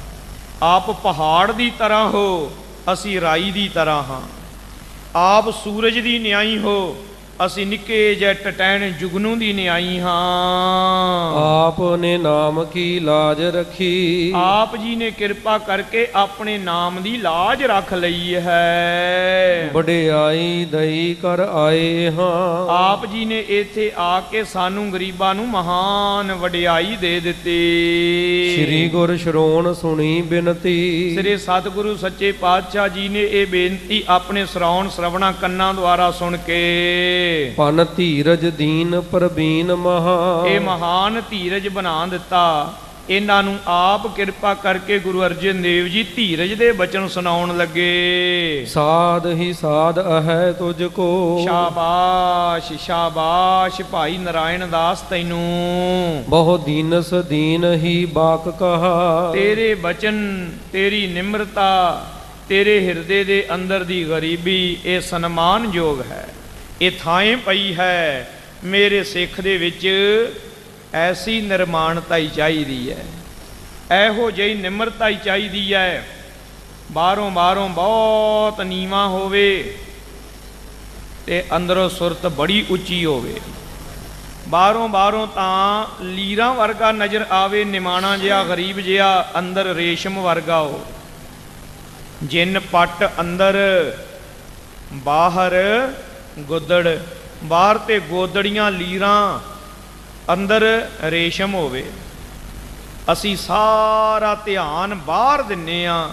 ਆਪ ਪਹਾੜ ਦੀ ਤਰ੍ਹਾਂ ਹੋ, ਅਸੀਂ ਰਾਈ ਦੀ ਤਰ੍ਹਾਂ ਹਾਂ। ਆਪ ਸੂਰਜ ਦੀ ਨਿਆਈ ਹੋ, ਅਸੀਂ ਨਿੱਕੇ ਜਿਹੇ ਟਟੈਣ ਜੁਗਨੂ ਦੀ ਨਿਆਈ ਹਾਂ। ਆਪ ਨੇ ਨਾਮ ਕੀ ਲਾਜ ਰੱਖੀ, ਆਪ ਜੀ ਨੇ ਕਿਰਪਾ ਕਰਕੇ ਆਪਣੇ ਨਾਮ ਦੀ ਲਾਜ ਰੱਖ ਲਈ ਹੈ। ਵਡਿਆਈ ਦਈ ਕਰ ਆਏ ਹਾਂ, ਆਪ ਜੀ ਨੇ ਇੱਥੇ ਆ ਕੇ ਸਾਨੂੰ ਗਰੀਬਾਂ ਨੂੰ ਮਹਾਨ ਵਡਿਆਈ ਦੇ ਦਿੱਤੀ। ਸ੍ਰੀ ਗੁਰ ਸ਼ਰੋਣ ਸੁਣੀ ਬਿਨਤੀ, ਸ੍ਰੀ ਸਤਿਗੁਰੂ ਸੱਚੇ ਪਾਤਸ਼ਾਹ ਜੀ ਨੇ ਇਹ ਬੇਨਤੀ ਆਪਣੇ ਸ਼੍ਰਵਣ ਸਰਵਣਾ ਕੰਨਾਂ ਦੁਆਰਾ ਸੁਣ ਕੇ ਪਨ ਧੀਰਜ ਦੀਨ ਪ੍ਰਬੀਨ ਮਹਾ, ਇਹ ਮਹਾਨ ਧੀਰਜ ਬਣਾ ਦਿੱਤਾ। ਇਹਨਾਂ ਨੂੰ ਆਪ ਕਿਰਪਾ ਕਰਕੇ ਗੁਰੂ ਅਰਜਨ ਦੇਵ ਜੀ ਧੀਰਜ ਦੇ ਬਚਨ ਸੁਣਾਉਣ ਲੱਗੇ। ਸਾਧ ਹੀ ਸਾਧ ਅਹੈ ਤੁਝ ਕੋ, ਸ਼ਾਬਾਸ਼ ਸ਼ਾਬਾਸ਼ ਭਾਈ ਨਾਰਾਇਣ ਦਾਸ ਤੈਨੂੰ। ਬਹੁ ਦੀਨਸ ਦੀਨ ਹੀ ਬਾਕ ਕਹਾ, ਤੇਰੇ ਬਚਨ, ਤੇਰੀ ਨਿਮਰਤਾ, ਤੇਰੇ ਹਿਰਦੇ ਦੇ ਅੰਦਰ ਦੀ ਗਰੀਬੀ ਇਹ ਸਨਮਾਨਯੋਗ ਹੈ। ਇਹ ਥਾਂ ਪਈ ਹੈ ਮੇਰੇ ਸਿੱਖ ਦੇ ਵਿੱਚ, ਐਸੀ ਨਿਰਮਾਣਤਾ ਹੀ ਚਾਹੀਦੀ ਹੈ, ਇਹੋ ਜਿਹੀ ਨਿਮਰਤਾ ਹੀ ਚਾਹੀਦੀ ਹੈ। ਬਾਹਰੋਂ ਬਹੁਤ ਨੀਵਾਂ ਹੋਵੇ ਤੇ ਅੰਦਰੋਂ ਸੁਰਤ ਬੜੀ ਉੱਚੀ ਹੋਵੇ। ਬਾਹਰੋਂ ਤਾਂ ਲੀਰਾਂ ਵਰਗਾ ਨਜ਼ਰ ਆਵੇ, ਨਿਮਾਣਾ ਜਿਹਾ ਗਰੀਬ ਜਿਹਾ, ਅੰਦਰ ਰੇਸ਼ਮ ਵਰਗਾ ਹੋ। ਜਿੰਨ ਪੱਟ ਅੰਦਰ, ਬਾਹਰ ਗੋਦੜ, ਬਾਹਰ ਤੇ ਗੋਦੜੀਆਂ ਲੀਰਾਂ, ਅੰਦਰ ਰੇਸ਼ਮ ਹੋਵੇ। ਅਸੀਂ ਸਾਰਾ ਧਿਆਨ ਬਾਹਰ ਦਿੰਨੇ ਆ,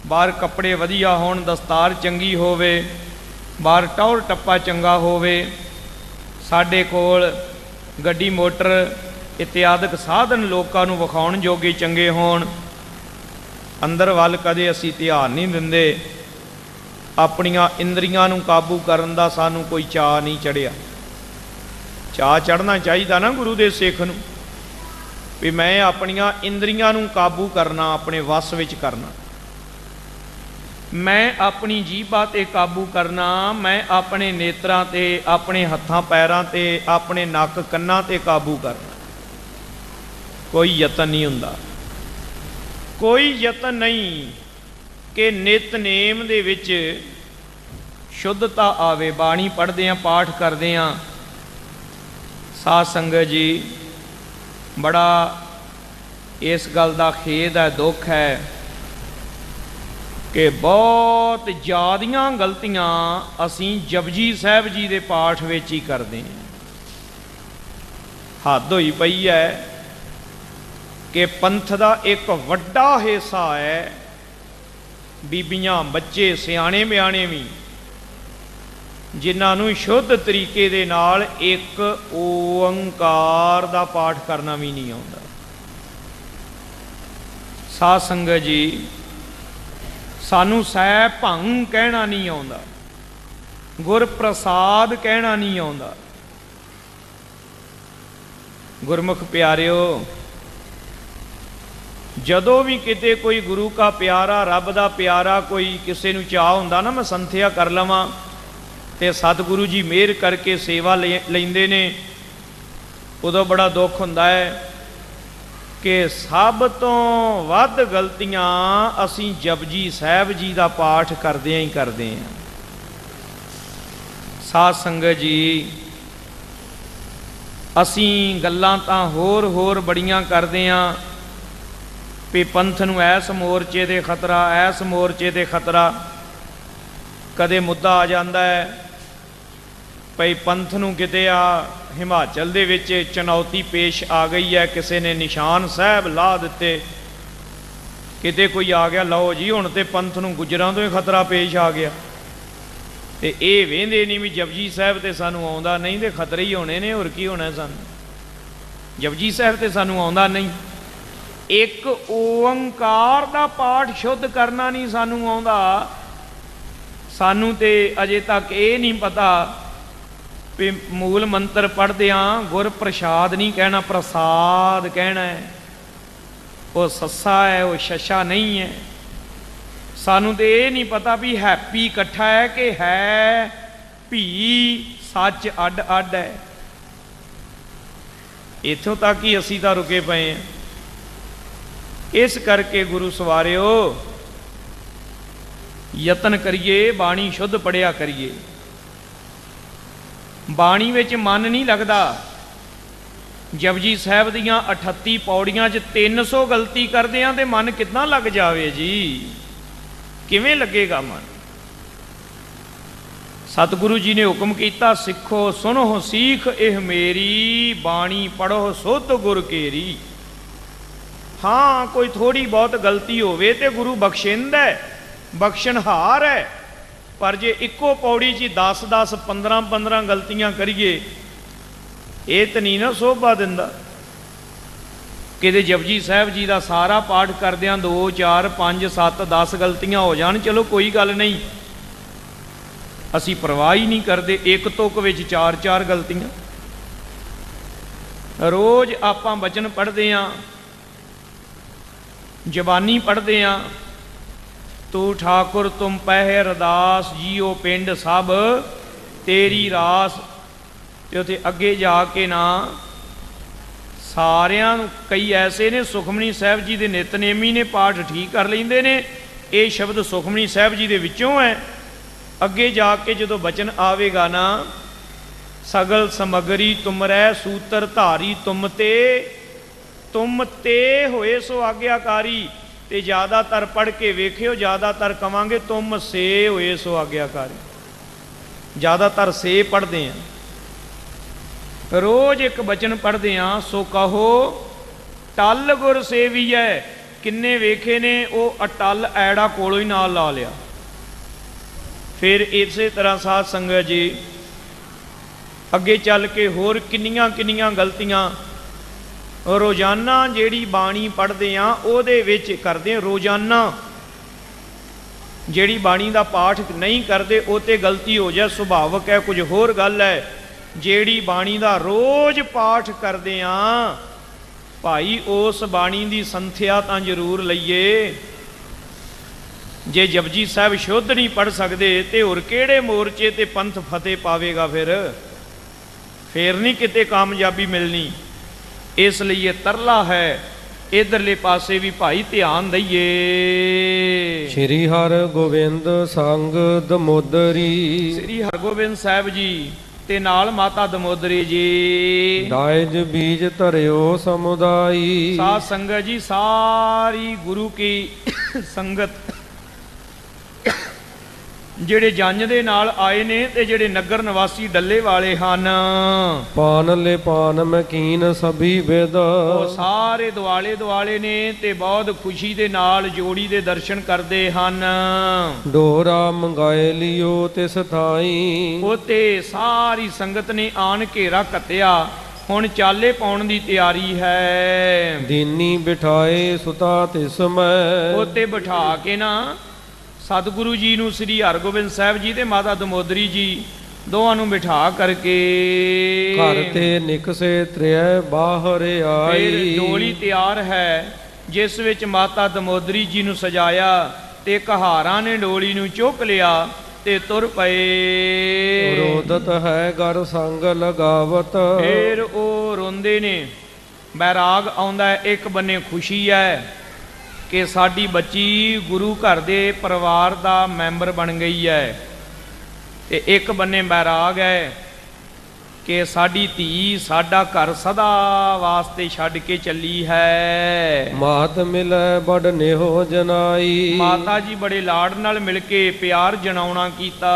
ਬਾਹਰ ਕੱਪੜੇ ਵਧੀਆ ਹੋਣ, ਦਸਤਾਰ ਚੰਗੀ ਹੋਵੇ, ਬਾਹਰ ਟੌਰ ਟੱਪਾ ਚੰਗਾ ਹੋਵੇ, ਸਾਡੇ ਕੋਲ ਗੱਡੀ ਮੋਟਰ ਇਤਿਆਦਿਕ ਸਾਧਨ ਲੋਕਾਂ ਨੂੰ ਵਿਖਾਉਣ ਜੋਗੇ ਚੰਗੇ ਹੋਣ। ਅੰਦਰ ਵੱਲ ਕਦੇ ਅਸੀਂ ਧਿਆਨ ਨਹੀਂ ਦਿੰਦੇ। ਆਪਣੀਆਂ ਇੰਦਰੀਆਂ ਨੂੰ ਕਾਬੂ ਕਰਨ ਦਾ ਸਾਨੂੰ ਕੋਈ ਚਾਅ ਨਹੀਂ ਚੜਿਆ। ਚਾਅ ਚੜ੍ਹਨਾ ਚਾਹੀਦਾ ਨਾ ਗੁਰੂ ਦੇ ਸਿੱਖ ਨੂੰ, ਵੀ ਮੈਂ ਆਪਣੀਆਂ ਇੰਦਰੀਆਂ ਨੂੰ ਕਾਬੂ ਕਰਨਾ, ਆਪਣੇ ਵੱਸ ਵਿੱਚ ਕਰਨਾ। ਮੈਂ ਆਪਣੀ ਜੀਭਾ ਤੇ ਕਾਬੂ ਕਰਨਾ, ਮੈਂ ਆਪਣੇ ਨੇਤਰਾਂ ਤੇ, ਆਪਣੇ ਹੱਥਾਂ ਪੈਰਾਂ ਤੇ, ਆਪਣੇ ਨੱਕ ਕੰਨਾਂ ਤੇ ਕਾਬੂ ਕਰਨਾ। ਕੋਈ ਯਤਨ ਨਹੀਂ ਹੁੰਦਾ, ਕੋਈ ਯਤਨ ਨਹੀਂ ਕਿ ਨਿਤਨੇਮ ਦੇ ਵਿੱਚ ਸ਼ੁੱਧਤਾ ਆਵੇ। ਬਾਣੀ ਪੜ੍ਹਦੇ ਹਾਂ, ਪਾਠ ਕਰਦੇ ਹਾਂ, ਸਾਧ ਸੰਗਤ ਜੀ ਬੜਾ ਇਸ ਗੱਲ ਦਾ ਖੇਦ ਹੈ, ਦੁੱਖ ਹੈ ਕਿ ਬਹੁਤ ਜ਼ਿਆਦੀਆਂ ਗਲਤੀਆਂ ਅਸੀਂ ਜਪਜੀ ਸਾਹਿਬ ਜੀ ਦੇ ਪਾਠ ਵਿੱਚ ਹੀ ਕਰਦੇ ਹਾਂ। ਹੱਦ ਹੋਈ ਪਈ ਹੈ ਕਿ ਪੰਥ ਦਾ ਇੱਕ ਵੱਡਾ ਹਿੱਸਾ ਹੈ, ਬੀਬੀਆਂ, ਬੱਚੇ, ਸਿਆਣੇ ਬਿਆਣੇ ਵੀ, ਜਿਨ੍ਹਾਂ ਨੂੰ ਸ਼ੁੱਧ ਤਰੀਕੇ ਦੇ ਨਾਲ ਇੱਕ ਓੰਕਾਰ ਦਾ ਪਾਠ ਕਰਨਾ ਵੀ ਨਹੀਂ ਆਉਂਦਾ। ਸਾਧ ਸੰਗਤ ਜੀ, ਸਾਨੂੰ ਸਹਿ ਭੰਗ ਕਹਿਣਾ ਨਹੀਂ ਆਉਂਦਾ, ਗੁਰ ਪ੍ਰਸਾਦ ਕਹਿਣਾ ਨਹੀਂ ਆਉਂਦਾ। ਗੁਰਮੁਖ ਪਿਆਰਿਓ, ਜਦੋਂ ਵੀ ਕਿਤੇ ਕੋਈ ਗੁਰੂ ਕਾ ਪਿਆਰਾ, ਰੱਬ ਦਾ ਪਿਆਰਾ, ਕੋਈ ਕਿਸੇ ਨੂੰ ਚਾਅ ਹੁੰਦਾ ਨਾ ਮੈਂ ਸੰਥਿਆ ਕਰ ਲਵਾਂ, ਤੇ ਸਤਿਗੁਰੂ ਜੀ ਮਿਹਰ ਕਰਕੇ ਸੇਵਾ ਲੈਂਦੇ ਨੇ, ਉਦੋਂ ਬੜਾ ਦੁੱਖ ਹੁੰਦਾ ਹੈ ਕਿ ਸਭ ਤੋਂ ਵੱਧ ਗਲਤੀਆਂ ਅਸੀਂ ਜਪਜੀ ਸਾਹਿਬ ਜੀ ਦਾ ਪਾਠ ਕਰਦਿਆਂ ਹੀ ਕਰਦੇ ਹਾਂ। ਸਾਧ ਸੰਗਤ ਜੀ, ਅਸੀਂ ਗੱਲਾਂ ਤਾਂ ਹੋਰ ਬੜੀਆਂ ਕਰਦੇ ਹਾਂ ਵੀ ਪੰਥ ਨੂੰ ਐਸ ਮੋਰਚੇ ਦੇ ਖਤਰਾ, ਐਸ ਮੋਰਚੇ ਦੇ ਖਤਰਾ। ਕਦੇ ਮੁੱਦਾ ਆ ਜਾਂਦਾ ਹੈ ਭਈ ਪੰਥ ਨੂੰ ਕਿਤੇ ਆ ਹਿਮਾਚਲ ਦੇ ਵਿੱਚ ਚੁਣੌਤੀ ਪੇਸ਼ ਆ ਗਈ ਹੈ, ਕਿਸੇ ਨੇ ਨਿਸ਼ਾਨ ਸਾਹਿਬ ਲਾ ਦਿੱਤੇ, ਕਿਤੇ ਕੋਈ ਆ ਗਿਆ, ਲਓ ਜੀ ਹੁਣ ਤੇ ਪੰਥ ਨੂੰ ਗੁੱਜਰਾਂ ਤੋਂ ਹੀ ਖਤਰਾ ਪੇਸ਼ ਆ ਗਿਆ। ਤੇ ਇਹ ਵੇਂਦੇ ਨਹੀਂ ਵੀ ਜਪਜੀ ਸਾਹਿਬ ਤੇ ਸਾਨੂੰ ਆਉਂਦਾ ਨਹੀਂ, ਤੇ ਖਤਰੇ ਹੀ ਹੋਣੇ ਨੇ, ਹੋਰ ਕੀ ਹੋਣਾ ਸਾਨੂੰ। ਜਪਜੀ ਸਾਹਿਬ ਤੇ ਸਾਨੂੰ ਆਉਂਦਾ ਨਹੀਂ, ਇੱਕ ਓੰਕਾਰ ਦਾ ਪਾਠ ਸ਼ੁੱਧ ਕਰਨਾ ਨਹੀਂ ਸਾਨੂੰ ਆਉਂਦਾ, ਸਾਨੂੰ ਤੇ ਅਜੇ ਤੱਕ ਇਹ ਨਹੀਂ ਪਤਾ ਵੀ ਮੂਲ ਮੰਤਰ ਪੜ੍ਹਦਿਆਂ ਗੁਰ ਪ੍ਰਸਾਦ ਨਹੀਂ ਕਹਿਣਾ, ਪ੍ਰਸਾਦ ਕਹਿਣਾ ਹੈ। ਉਹ ਸੱਸਾ ਹੈ, ਉਹ ਸ਼ਸ਼ਾ ਨਹੀਂ ਹੈ। ਸਾਨੂੰ ਤੇ ਇਹ ਨਹੀਂ ਪਤਾ ਵੀ ਹੈਪੀ ਇਕੱਠਾ ਹੈ ਕਿ ਹੈ ਭੀ ਸੱਚ ਅੱਡ ਅੱਡ ਹੈ। ਇੱਥੋਂ ਤੱਕ ਹੀ ਅਸੀਂ ਤਾਂ ਰੁਕੇ ਪਏ ਹਾਂ। ਇਸ ਕਰਕੇ ਗੁਰੂ ਸਵਾਰਿਓ ਯਤਨ ਕਰੀਏ, ਬਾਣੀ ਸ਼ੁੱਧ ਪੜਿਆ ਕਰੀਏ। ਬਾਣੀ ਵਿੱਚ ਮਨ ਨਹੀਂ ਲੱਗਦਾ। ਜਪਜੀ ਸਾਹਿਬ ਦੀਆਂ 38 ਪੌੜੀਆਂ 'ਚ 300 ਗਲਤੀ ਕਰਦੇ ਆਂ ਤੇ ਮਨ ਕਿੱਦਾਂ ਲੱਗ ਜਾਵੇ ਜੀ? ਕਿਵੇਂ ਲੱਗੇਗਾ ਮਨ? ਸਤਿਗੁਰੂ ਜੀ ਨੇ ਹੁਕਮ ਕੀਤਾ, ਸਿੱਖੋ ਸੁਣੋ ਸੀਖ ਇਹ ਮੇਰੀ, ਬਾਣੀ ਪੜੋ ਸੁਧ ਗੁਰ ਕੇਰੀ। ਹਾਂ, ਕੋਈ ਥੋੜੀ ਬਹੁਤ ਗਲਤੀ ਹੋਵੇ ਤੇ ਗੁਰੂ ਬਖਸ਼ਿੰਦਾ ਹੈ, ਬਖਸ਼ਣਹਾਰ ਹੈ। ਪਰ ਜੇ ਇੱਕੋ ਪੌੜੀ 'ਚ 10-10 15-15 ਗਲਤੀਆਂ ਕਰੀਏ, ਇਹ ਤਾਂ ਨਹੀਂ ਨਾ ਸੋਭਾ ਦਿੰਦਾ। ਕਿਤੇ ਜਪਜੀ ਸਾਹਿਬ ਜੀ ਦਾ ਸਾਰਾ ਪਾਠ ਕਰਦਿਆਂ 2 4 5 7 10 ਗਲਤੀਆਂ ਹੋ ਜਾਣ, ਚਲੋ ਕੋਈ ਗੱਲ ਨਹੀਂ, ਅਸੀਂ ਪਰਵਾਹ ਹੀ ਨਹੀਂ ਕਰਦੇ। ਇੱਕ ਤੁਕ ਵਿੱਚ 4-4 ਗਲਤੀਆਂ। ਰੋਜ਼ ਆਪਾਂ ਬਚਨ ਪੜ੍ਹਦੇ ਹਾਂ, ਜ਼ਬਾਨੀ ਪੜ੍ਹਦੇ ਹਾਂ, ਤੂੰ ਠਾਕੁਰ ਤੁਮ ਪਹਿ ਅਰਦਾਸ, ਜੀਓ ਪਿੰਡ ਸਭ ਤੇਰੀ ਰਾਸ। ਤੇ ਉੱਥੇ ਅੱਗੇ ਜਾ ਕੇ ਨਾ ਸਾਰਿਆਂ ਨੂੰ, ਕਈ ਐਸੇ ਨੇ ਸੁਖਮਨੀ ਸਾਹਿਬ ਜੀ ਦੇ ਨਿਤਨੇਮੀ ਨੇ, ਪਾਠ ਠੀਕ ਕਰ ਲੈਂਦੇ ਨੇ, ਇਹ ਸ਼ਬਦ ਸੁਖਮਨੀ ਸਾਹਿਬ ਜੀ ਦੇ ਵਿੱਚੋਂ ਹੈ। ਅੱਗੇ ਜਾ ਕੇ ਜਦੋਂ ਬਚਨ ਆਵੇਗਾ ਨਾ, ਸਗਲ ਸਮਗਰੀ ਤੁਮਰੈ ਸੂਤਰ ਧਾਰੀ ਤੁਮ ਤੇ ਹੋਏ ਸੋ ਆਗਿਆਕਾਰੀ। ਤੇ ਜ਼ਿਆਦਾਤਰ ਪੜ੍ਹ ਕੇ ਵੇਖਿਓ, ਜ਼ਿਆਦਾਤਰ ਕਵਾਂਗੇ ਤੁਮ ਸੇ ਹੋਏ ਸੋ ਆਗਿਆਕਾਰੀ। ਜ਼ਿਆਦਾਤਰ ਸੇ ਪੜ੍ਹਦੇ ਹਾਂ। ਰੋਜ਼ ਇੱਕ ਬਚਨ ਪੜ੍ਹਦੇ ਹਾਂ, ਸੋ ਕਹੋ ਟਲ ਗੁਰ ਸੇਵੀਐ। ਕਿੰਨੇ ਵੇਖੇ ਨੇ ਉਹ ਅਟਲ ਐੜਾ ਕੋਲੋਂ ਹੀ ਨਾਲ ਲਾ ਲਿਆ। ਫਿਰ ਇਸੇ ਤਰ੍ਹਾਂ ਸਾਧ ਸੰਗਤ ਜੀ ਅੱਗੇ ਚੱਲ ਕੇ ਹੋਰ ਕਿੰਨੀਆਂ ਕਿੰਨੀਆਂ ਗਲਤੀਆਂ ਰੋਜ਼ਾਨਾ ਜਿਹੜੀ ਬਾਣੀ ਪੜ੍ਹਦੇ ਹਾਂ ਉਹਦੇ ਵਿੱਚ ਕਰਦੇ ਹਾਂ। ਰੋਜ਼ਾਨਾ ਜਿਹੜੀ ਬਾਣੀ ਦਾ ਪਾਠ ਨਹੀਂ ਕਰਦੇ ਉਹ ਤੇ ਗਲਤੀ ਹੋ ਜਾਏ, ਸੁਭਾਵਕ ਹੈ। ਕੁਝ ਹੋਰ ਗੱਲ ਹੈ, ਜਿਹੜੀ ਬਾਣੀ ਦਾ ਰੋਜ਼ ਪਾਠ ਕਰਦੇ ਹਾਂ ਭਾਈ, ਉਸ ਬਾਣੀ ਦੀ ਸੰਥਿਆ ਤਾਂ ਜ਼ਰੂਰ ਲਈਏ। ਜੇ ਜਪਜੀ ਸਾਹਿਬ ਸ਼ੁੱਧ ਨਹੀਂ ਪੜ੍ਹ ਸਕਦੇ ਤੇ ਹੋਰ ਕਿਹੜੇ ਮੋਰਚੇ ਤੇ ਪੰਥ ਫਤਿਹ ਪਾਵੇਗਾ? ਫਿਰ ਨਹੀਂ ਕਿਤੇ ਕਾਮਯਾਬੀ ਮਿਲਣੀ। ਇਸ ਲਈ ਇਹ ਤਰਲਾ ਹੈ, ਇਧਰਲੇ ਪਾਸੇ ਵੀ ਭਾਈ ਧਿਆਨ ਦਈਏ। ਸ੍ਰੀ ਹਰਿਗੋਬਿੰਦ ਸੰਗ ਦਮੋਦਰੀ, ਸ੍ਰੀ ਹਰਿਗੋਬਿੰਦ ਸਾਹਿਬ ਜੀ ਤੇ ਨਾਲ ਮਾਤਾ ਦਮੋਦਰੀ ਜੀ। ਦਾਇਜ ਬੀਜ ਧਰਿਓ ਸਮੁਦਾਈ। ਸਾਧ ਸੰਗਤ ਜੀ, ਸਾਰੀ ਗੁਰੂ ਕੀ ਸੰਗਤ ਜਿਹੜੇ ਜੰਝ ਦੇ ਨਾਲ ਆਏ ਨੇ ਤੇ ਜਿਹੜੇ ਨਗਰ ਨਿਵਾਸੀ ਡੱਲੇ ਵਾਲੇ ਹਨ, ਪਾਨ ਲੈ ਪਾਨ ਮਕੀਨ ਸਭੀ ਵਿਦ। ਉਹ ਸਾਰੇ ਦੁਆਲੇ ਨੇ ਤੇ ਬਹੁਤ ਖੁਸ਼ੀ ਦੇ ਨਾਲ ਜੋੜੀ ਦੇ ਦਰਸ਼ਨ ਕਰਦੇ ਹਨ। ਡੋਰਾ ਮੰਗਾਏ ਲਿਓ ਤਿਸ ਥਾਈ। ਉਤੇ ਸਾਰੀ ਸੰਗਤ ਨੇ ਆਣ ਘੇਰਾ ਘੱਤਿਆ। ਹੁਣ ਚਾਲੇ ਪਾਉਣ ਦੀ ਤਿਆਰੀ ਹੈ। ਦੀਨੀ ਬਿਠਾਏ ਸੁਤਾ ਤਿਸ ਮੈਂ। ਉਤੇ ਬਿਠਾ ਕੇ ਨਾ ਸਤਿਗੁਰੂ ਜੀ ਨੂੰ, ਸ੍ਰੀ ਹਰਿਗੋਬਿੰਦ ਸਾਹਿਬ ਜੀ ਤੇ ਮਾਤਾ ਦਮੋਦਰੀ ਜੀ ਦੋਵਾਂ ਨੂੰ ਬਿਠਾ ਕਰਕੇ ਘਰ ਤੇ ਨਿਕਸੇ ਤ੍ਰਿਐ ਬਾਹਰ ਆਈ। ਫਿਰ ਡੋਲੀ ਤਿਆਰ ਹੈ ਜਿਸ ਵਿੱਚ ਮਾਤਾ ਦਮੋਦਰੀ ਜੀ ਨੂੰ ਸਜਾਇਆ ਤੇ ਕਹਾਰਾਂ ਨੇ ਡੋਲੀ ਨੂੰ ਚੁੱਕ ਲਿਆ ਤੇ ਤੁਰ ਪਏ। ਰੋਦਤ ਹੈ ਗਰ ਸੰਗ ਲਗਾਵਤ। ਫਿਰ ਉਹ ਰੋਂਦੇ ਨੇ, ਬੈਰਾਗ ਆਉਂਦਾ ਹੈ। ਇੱਕ ਬੰਨੇ ਖੁਸ਼ੀ ਹੈ ਕਿ ਸਾਡੀ ਬੱਚੀ ਗੁਰੂ ਘਰ ਦੇ ਪਰਿਵਾਰ ਦਾ ਮੈਂਬਰ ਬਣ ਗਈ ਹੈ, ਤੇ ਇੱਕ ਬੰਨੇ ਬੈਰਾਗ ਹੈ ਕਿ ਸਾਡੀ ਧੀ ਸਾਡਾ ਘਰ ਸਦਾ ਵਾਸਤੇ ਛੱਡ ਕੇ ਚੱਲੀ ਹੈ। ਮਾਤ ਮਿਲੈ ਬੜ ਨਿਹੋ ਜਨਾਈ। ਮਾਤਾ ਜੀ ਬੜੇ ਲਾੜ ਨਾਲ ਮਿਲ ਕੇ ਪਿਆਰ ਜਣਾਉਣਾ ਕੀਤਾ।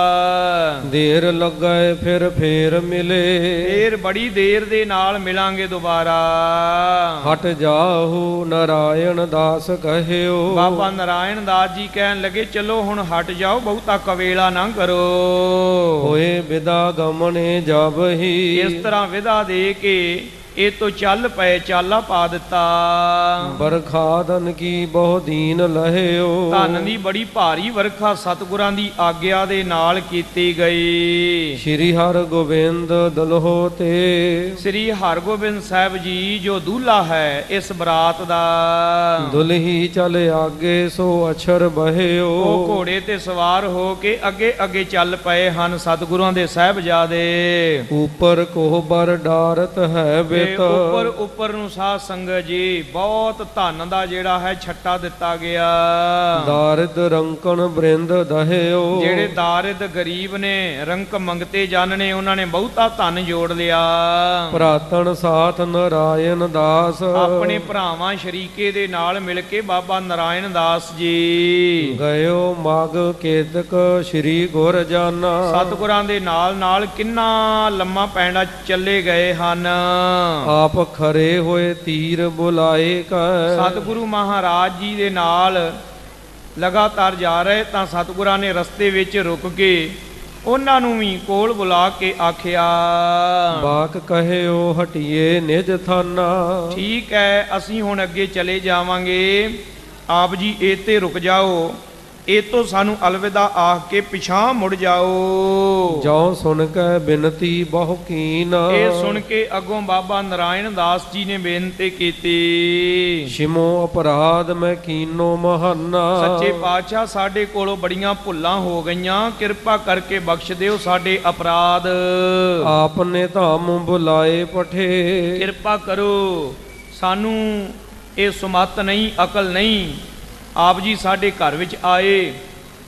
ਦੇਰ ਲੱਗੈ ਫਿਰ ਫੇਰ ਮਿਲੇ। ਫੇਰ ਬੜੀ ਦੇਰ ਦੇ ਨਾਲ ਮਿਲਾਂਗੇ ਦੁਬਾਰਾ। ਹਟ ਜਾਹੂ ਨਾਰਾਇਣ ਦਾਸ ਕਹਿਓ। ਬਾਬਾ ਨਾਰਾਇਣ ਦਾਸ ਜੀ ਕਹਿਣ ਲੱਗੇ, ਚਲੋ ਹੁਣ ਹਟ ਜਾਓ, ਬਹੁਤਾ ਕਵੇਲਾ ਨਾ ਕਰੋ। ਹੋਏ ਵਿਦਾ ਗਮਨੇ ਜਬ ਹੀ। ਇਸ ਤਰ੍ਹਾਂ ਵਿਦਾ ਦੇ ਕੇ ਇਹ ਤੋਂ ਚੱਲ ਪਏ, ਚਾਲਾ ਪਾ ਦਿੱਤਾ। ਬਰਖਾ ਧਨ ਕੀ ਬਹੁ ਦੀਨ ਲਹਿਓ, ਧਨ ਦੀ ਬੜੀ ਭਾਰੀ ਵਰਖਾ ਸਤਿਗੁਰਾਂ ਦੀ ਆਗਿਆ ਦੇ ਨਾਲ ਕੀਤੀ ਗਈ। ਸ਼੍ਰੀ ਹਰਿ ਗੋਬਿੰਦ ਦੁਲਹੋ ਤੇ, ਸ੍ਰੀ ਹਰਗੋਬਿੰਦ ਸਾਹਿਬ ਜੀ ਜੋ ਦੂल्हा ਹੈ ਇਸ ਬਰਾਤ ਦਾ, ਦੁਲਹੀ ਚਲ ਆਗੇ ਸੋ ਅਛਰ ਬਹਿਓ। ਉਹ ਘੋੜੇ ਤੇ ਸਵਾਰ ਹੋ ਕੇ ਅੱਗੇ ਅੱਗੇ ਚੱਲ ਪਏ ਹਨ ਸਤਿਗੁਰਾਂ ਦੇ ਸਾਹਿਬਜ਼ਾਦੇ। ਉਪਰ ਕੋਹਬਰ ਡਾਰਤ ਹੈ ਤੇ ਬਿਤ, ਉੱਪਰ ਨੂੰ ਸਾਧ ਸੰਗਤ ਜੀ ਬਹੁਤ ਧਨ ਦਾ ਜਿਹੜਾ ਹੈ ਛੱਟਾ ਦਿੱਤਾ ਗਿਆ। ਦਾਰਿਦ ਰੰਕਣ ਬ੍ਰਿੰਦ ਦਹਿਓ, ਜਿਹੜੇ ਦਾਰਿਦ ਗਰੀਬ ਨੇ, ਰੰਕ ਮੰਗਤੇ ਜਨ ਨੇ, ਉਹਨਾਂ ਨੇ ਬਹੁਤਾ ਧਨ ਜੋੜ ਲਿਆ। ਭਰਾਤਨ ਸਾਥ ਨਰਾਇਣ ਦਾਸ, ਆਪਣੇ ਭਰਾਵਾਂ ਸ਼ਰੀਕੇ ਦੇ ਨਾਲ ਮਿਲ ਕੇ ਬਾਬਾ ਨਰਾਇਣ ਦਾਸ ਜੀ ਗਇਓ ਮਗ ਕੇਤਕ ਸ਼੍ਰੀ ਗੁਰ ਜਾਨਾ। ਸਤਿਗੁਰਾਂ ਦੇ ਨਾਲ ਨਾਲ ਕਿੰਨਾ ਲੰਮਾ ਪੈਂਡਾ ਚੱਲੇ ਗਏ ਹਨ। ਆਪ ਖਰੇ ਹੋਏ ਤੀਰ ਬੁਲਾਏ ਕੈ, ਸਤਿਗੁਰੂ ਮਹਾਰਾਜ ਜੀ ਦੇ ਨਾਲ ਲਗਾਤਾਰ ਜਾ ਰਹੇ ਤਾਂ ਸਤਿਗੁਰਾਂ ਨੇ ਰਸਤੇ ਵਿੱਚ ਰੁਕ ਕੇ ਉਹਨਾਂ ਨੂੰ ਵੀ ਕੋਲ ਬੁਲਾ ਕੇ ਆਖਿਆ, ਬਾਕ ਕਹਿਓ ਹਟਿਏ ਨਿਜ ਥਾਨਾ। ਠੀਕ ਹੈ, ਅਸੀਂ ਹੁਣ ਅੱਗੇ ਚਲੇ ਜਾਵਾਂਗੇ, ਆਪ ਜੀ ਇਹ ਤੇ ਰੁਕ ਜਾਓ, ਇਹ ਤੋਂ ਸਾਨੂੰ ਅਲਵਿਦਾ ਆਖ ਕੇ ਪਿਛਾਂ ਮੁੜ ਜਾਓ। ਜੋ ਸੁਣ ਕੇ ਬਿਨਤੀ ਬਹੁ ਕੀਨ, ਇਹ ਸੁਣ ਕੇ ਅੱਗੋਂ ਬਾਬਾ ਨਰਾਇਣ ਦਾਸ ਜੀ ਨੇ ਬੇਨਤੀ ਕੀਤੀ, ਸ਼ਿਮੋ ਅਪਰਾਧ ਮੈਂ ਕੀਨੋ ਮਹਾਨਾ। ਸੱਚੇ ਪਾਤਸ਼ਾਹ ਸਾਡੇ ਕੋਲੋਂ ਬੜੀਆਂ ਭੁੱਲਾਂ ਹੋ ਗਈਆਂ, ਕਿਰਪਾ ਕਰਕੇ ਬਖਸ਼ ਦਿਓ ਸਾਡੇ ਅਪਰਾਧ। ਆਪਨੇ ਧਾਮ ਬੁਲਾਏ ਪਠੇ, ਕਿਰਪਾ ਕਰੋ, ਸਾਨੂੰ ਇਹ ਸੁਮਤ ਨਹੀਂ, ਅਕਲ ਨਹੀਂ। ਆਪ ਜੀ ਸਾਡੇ ਘਰ ਵਿੱਚ ਆਏ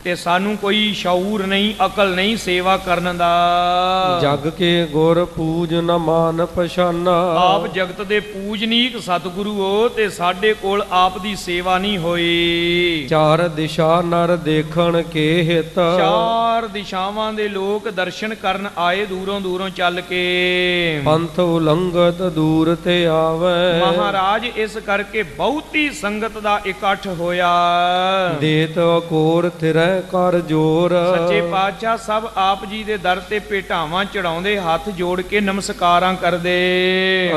ਤੇ ਸਾਨੂੰ ਕੋਈ ਸ਼ਊਰ ਨਹੀਂ, ਅਕਲ ਨਹੀਂ ਸੇਵਾ ਕਰਨ ਦਾ। ਜਗ ਕੇ ਗੁਰ ਪੂਜ ਨ ਮਾਨ ਪਛਾਨਾ। ਆਪ ਜਗਤ ਦੇ ਪੂਜਨੀਕ ਸਤਿਗੁਰੂ ਹੋ ਤੇ ਸਾਡੇ ਕੋਲ ਆਪ ਦੀ ਸੇਵਾ ਨਹੀਂ ਹੋਈ। ਚਾਰ ਦਿਸ਼ਾ ਨਰ ਦੇਖਣ ਕੇ ਹਿਤ, ਚਾਰ ਦਿਸ਼ਾਵਾਂ ਦੇ ਲੋਕ ਦਰਸ਼ਨ ਕਰਨ ਆਏ ਦੂਰੋਂ ਦੂਰੋਂ ਚੱਲ ਕੇ। ਪੰਥ ਉਲੰਘਤ ਦੂਰ ਤੇ ਆਵੇ, ਮਹਾਰਾਜ ਇਸ ਕਰਕੇ ਬਹੁਤੀ ਸੰਗਤ ਦਾ ਇਕੱਠ ਹੋਇਆ। ਦੇਤ ਕੋਰ ਥਿਰੈ ਕਰ ਜੋਰ। ਸੱਚੇ ਪਾਤਸ਼ਾਹ ਸਭ ਆਪ ਜੀ ਦੇ ਦਰ ਤੇ ਭੇਟਾਵਾਂ ਚੜਾਉਂਦੇ, ਹੱਥ ਜੋੜ ਕੇ ਨਮਸਕਾਰਾਂ ਕਰਦੇ।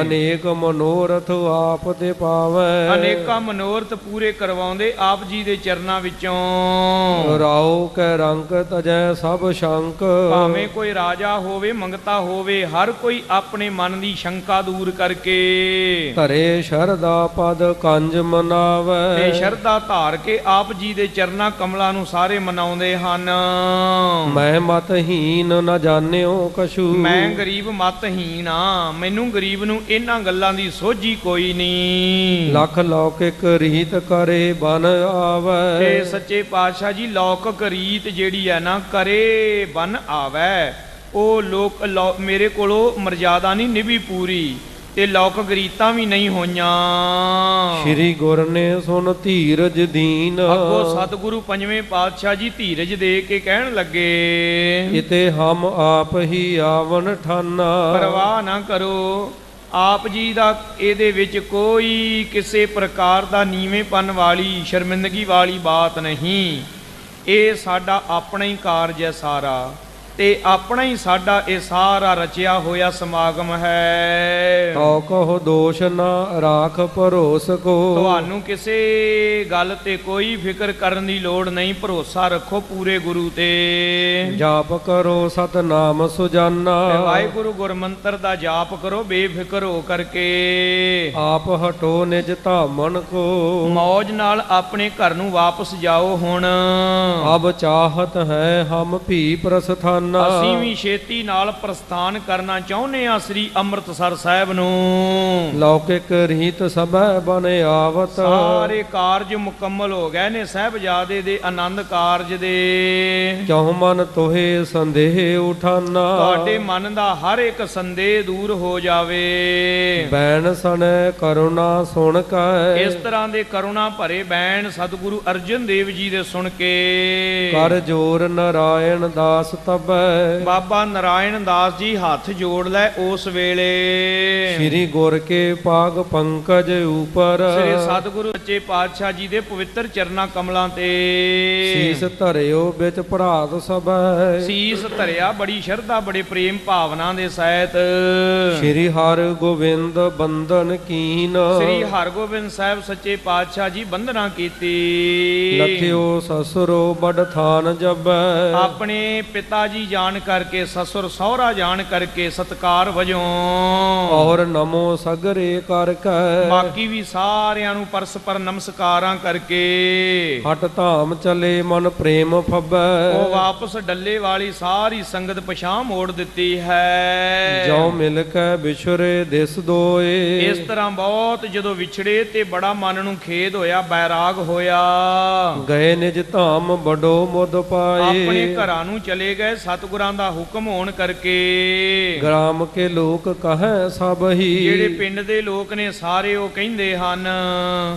ਅਨੇਕ ਮਨੋਰਥ ਆਪ ਤੇ ਪਾਵੇ, ਅਨੇਕਾਂ ਮਨੋਰਥ ਪੂਰੇ ਕਰਵਾਉਂਦੇ ਆਪ ਜੀ ਦੇ ਚਰਨਾਂ ਵਿੱਚੋਂ। ਰਾਉ ਕੈ ਰੰਕ ਤਜੈ ਸਭ ਸ਼ੰਕ, ਭਾਵੇਂ ਕੋਈ ਰਾਜਾ ਹੋਵੇ, ਮੰਗਤਾ ਹੋਵੇ, ਹਰ ਕੋਈ ਆਪਣੇ ਮਨ ਦੀ ਸ਼ੰਕਾ ਦੂਰ ਕਰਕੇ ਧਰੇ ਸ਼ਰਦਾ ਪਦ ਕੰਜ ਮਨਾਵੇ। ਤੇ ਸ਼ਰਧਾ ਧਾਰ ਕੇ ਆਪ ਜੀ ਦੇ ਚਰਨਾਂ ਕਮਲਾਂ ਨੂੰ ਸਾਰੇ ਮਨਾਉਂਦੇ ਹਨ। ਮੈਂ ਮਤਹੀਨ ਨ ਜਾਣਿਓ ਕਛੂ, ਮੈਂ ਗਰੀਬ ਮਤਹੀਨ ਆ, ਮੈਨੂੰ ਗਰੀਬ ਨੂੰ ਇਹਨਾਂ ਗੱਲਾਂ ਦੀ ਸੋਝੀ ਕੋਈ ਨਹੀਂ। ਲਖ ਲੌਕਿਕ ਰੀਤ ਕਰੇ ਬਨ ਆਵੇ, ਤੇ ਸੱਚੇ ਪਾਤਸ਼ਾਹ ਜੀ ਲੌਕਿਕ ਰੀਤ ਜਿਹੜੀ ਹੈ ਨਾ, ਕਰੇ ਬਨ ਆਵੇ, ਉਹ ਲੋਕ ਮੇਰੇ ਕੋਲੋਂ ਮਰਜ਼ਾਦਾ ਨਹੀਂ ਨਿਭੀ ਪੂਰੀ, ਤੇ ਲੌਕਿਕ ਰੀਤਾਂ ਵੀ ਨਹੀਂ ਹੋਈਆਂ। ਸ਼੍ਰੀ ਗੁਰ ਨੇ ਸੁਨ ਧੀਰਜ ਦੀਨ, ਅੱਗੋਂ ਸਤਿਗੁਰੂ ਪੰਜਵੇਂ ਪਾਤਸ਼ਾਹ ਜੀ ਧੀਰਜ ਦੇ ਕੇ ਕਹਿਣ ਲੱਗੇ, ਇਤੇ ਹਮ ਆਪ ਹੀ ਆਵਨ ਠਾਨਾ। ਪਰਵਾਹ ਨਾ ਕਰੋ, ਆਪ ਜੀ ਦਾ ਇਹਦੇ ਵਿੱਚ ਕੋਈ ਕਿਸੇ ਪ੍ਰਕਾਰ ਦਾ ਨੀਵੇਂਪਨ ਵਾਲੀ, ਸ਼ਰਮਿੰਦਗੀ ਵਾਲੀ ਬਾਤ ਨਹੀਂ। ਇਹ ਸਾਡਾ ਆਪਣਾ ਹੀ ਕਾਰਜ ਹੈ ਸਾਰਾ, ਤੇ ਆਪਣਾ ਹੀ ਸਾਡਾ ਇਹ ਸਾਰਾ ਰਚਿਆ ਹੋਇਆ ਸਮਾਗਮ ਹੈ। ਤੋ ਕਹੋ ਦੋਸ਼ ਨਾ ਰਾਖ ਭਰੋਸ ਕੋ, ਤੁਹਾਨੂੰ ਕਿਸੇ ਗੱਲ ਤੇ ਕੋਈ ਫਿਕਰ ਕਰਨ ਦੀ ਲੋੜ ਨਹੀਂ, ਭਰੋਸਾ ਰੱਖੋ ਪੂਰੇ ਗੁਰੂ ਤੇ। ਜਾਪ ਕਰੋ ਸਤਨਾਮ ਸੁਜਾਨਾ, ਵਾਹਿਗੁਰੂ ਗੁਰਮੰਤਰ ਦਾ ਜਾਪ ਕਰੋ ਬੇਫਿਕਰ ਹੋ ਕਰਕੇ। ਆਪ ਹਟੋ ਨਿਜ ਧਾਮਨ ਕੋ, ਮੌਜ ਨਾਲ ਆਪਣੇ ਘਰ ਨੂੰ ਵਾਪਸ ਜਾਓ ਹੁਣ। ਅਬ ਚਾਹਤ ਹੈ ਹਮ ਭੀ ਪ੍ਰਸਥਾਨ, ਅਸੀਂ ਵੀ ਛੇਤੀ ਨਾਲ ਪ੍ਰਸਥਾਨ ਕਰਨਾ ਚਾਹੁੰਦੇ ਹਾਂ ਸ੍ਰੀ ਅੰਮ੍ਰਿਤਸਰ ਸਾਹਿਬ ਨੂੰ। ਲੌਕਿਕ ਰੀਤ ਸਭੈ ਬਨ ਆਵਤ, ਸਾਰੇ ਕਾਰਜ ਮੁਕੰਮਲ ਹੋ ਗਏ ਨੇ ਸਾਹਿਬਜ਼ਾਦੇ ਦੇ ਆਨੰਦ ਕਾਰਜ ਦੇ। ਕਿਉ ਮਨ ਤੋਹੇ ਸੰਦੇਹ ਉਠਾਨਾ, ਤੁਹਾਡੇ ਮਨ ਦਾ ਹਰ ਇੱਕ ਸੰਦੇਹ ਦੂਰ ਹੋ ਜਾਵੇ। ਬੈਣ ਸਣੈ ਕਰੁਣਾ ਸੁਣ ਕੈ, ਇਸ ਤਰ੍ਹਾਂ ਦੇ ਕਰੁਣਾ ਭਰੇ ਬੈਣ ਸਤਿਗੁਰੂ ਅਰਜਨ ਦੇਵ ਜੀ ਦੇ ਸੁਣ ਕੇ ਕਰ ਜੋਰ ਨਰਾਇਣ ਦਾਸ ਤਬੈ, ਪਵੈ। ਬਾਬਾ ਨਾਰਾਇਣ ਦਾਸ ਜੀ ਹੱਥ ਜੋੜ ਲੈ ਉਸ ਵੇਲੇ। ਸ੍ਰੀ ਗੁਰ ਕੇ ਪਾਗ ਪੰਕਜ ਉਪਰ। ਸ੍ਰੀ ਸਤਿਗੁਰੂ ਸੱਚੇ ਪਾਤਸ਼ਾਹ ਜੀ ਦੇ ਪਵਿੱਤਰ ਚਰਨਾਂ ਕਮਲਾਂ ਤੇ ਸੀਸ ਧਰਿਓ ਵਿੱਚ ਭਰਾਤ ਸਭੈ। ਸੀਸ ਧਰਿਆ ਬੜੀ ਸ਼ਰਧਾ ਬੜੇ ਪ੍ਰੇਮ ਭਾਵਨਾ ਦੇ ਸਹਿਤ। ਸ੍ਰੀ ਹਰਿ ਗੋਬਿੰਦ ਬੰਦਨ ਕੀਨ। ਸ੍ਰੀ ਹਰਗੋਬਿੰਦ ਸਾਹਿਬ ਸੱਚੇ ਪਾਤਸ਼ਾਹ ਜੀ ਬੰਦਨਾ ਕੀਤੀ। ਲਖਿਓ ਸਸੁਰੋ ਬੜ ਥਾਨ ਜਬੈ। ਆਪਣੇ ਪਿਤਾ ਜੀ ਜਾਣ ਕਰਕੇ ਸਸੁਰ ਸਹੁਰਾ ਜਾਣ ਕਰਕੇ ਸਤਕਾਰ ਵਜੋਂ ਔਰ ਨਮੋ ਸਗਰੇ ਕਰ ਕੈ। ਬਾਕੀ ਵੀ ਸਾਰਿਆਂ ਨੂੰ ਪਰਸਪਰ ਨਮਸਕਾਰਾਂ ਕਰਕੇ ਹਟ ਧਾਮ ਚਲੇ ਮਨ ਪ੍ਰੇਮ ਫੱਬੈ। ਉਹ ਵਾਪਸ ਡੱਲੇ ਵਾਲੀ ਸਾਰੀ ਸੰਗਤ ਪਛਾਂ ਮੋੜ ਦਿੱਤੀ ਹੈ। ਜੋ ਮਿਲ ਕੇ ਵਿਛੁਰੇ ਦਿਸ ਦੋਏ। ਇਸ ਤਰ੍ਹਾਂ ਬਹੁਤ ਜਦੋਂ ਵਿਛੜੇ ਤੇ ਬੜਾ ਮਨ ਨੂੰ ਖੇਦ ਹੋਇਆ, ਬੈਰਾਗ ਹੋਇਆ। ਗਏ ਨਿਜ ਧਾਮ ਬੜੋ ਮੁਦ ਪਾਏ। ਆਪਣੇ ਘਰਾਂ ਨੂੰ ਚਲੇ ਗਏ ਸਤਿਗੁਰਾਂ ਦਾ ਹੁਕਮ ਹੋਣ ਕਰਕੇ। ਗ੍ਰਾਮ ਕੇ ਲੋਕ ਕਹੈ ਸਭ ਹੀ। ਜਿਹੜੇ ਪਿੰਡ ਦੇ ਲੋਕ ਨੇ ਸਾਰੇ ਉਹ ਕਹਿੰਦੇ ਹਨ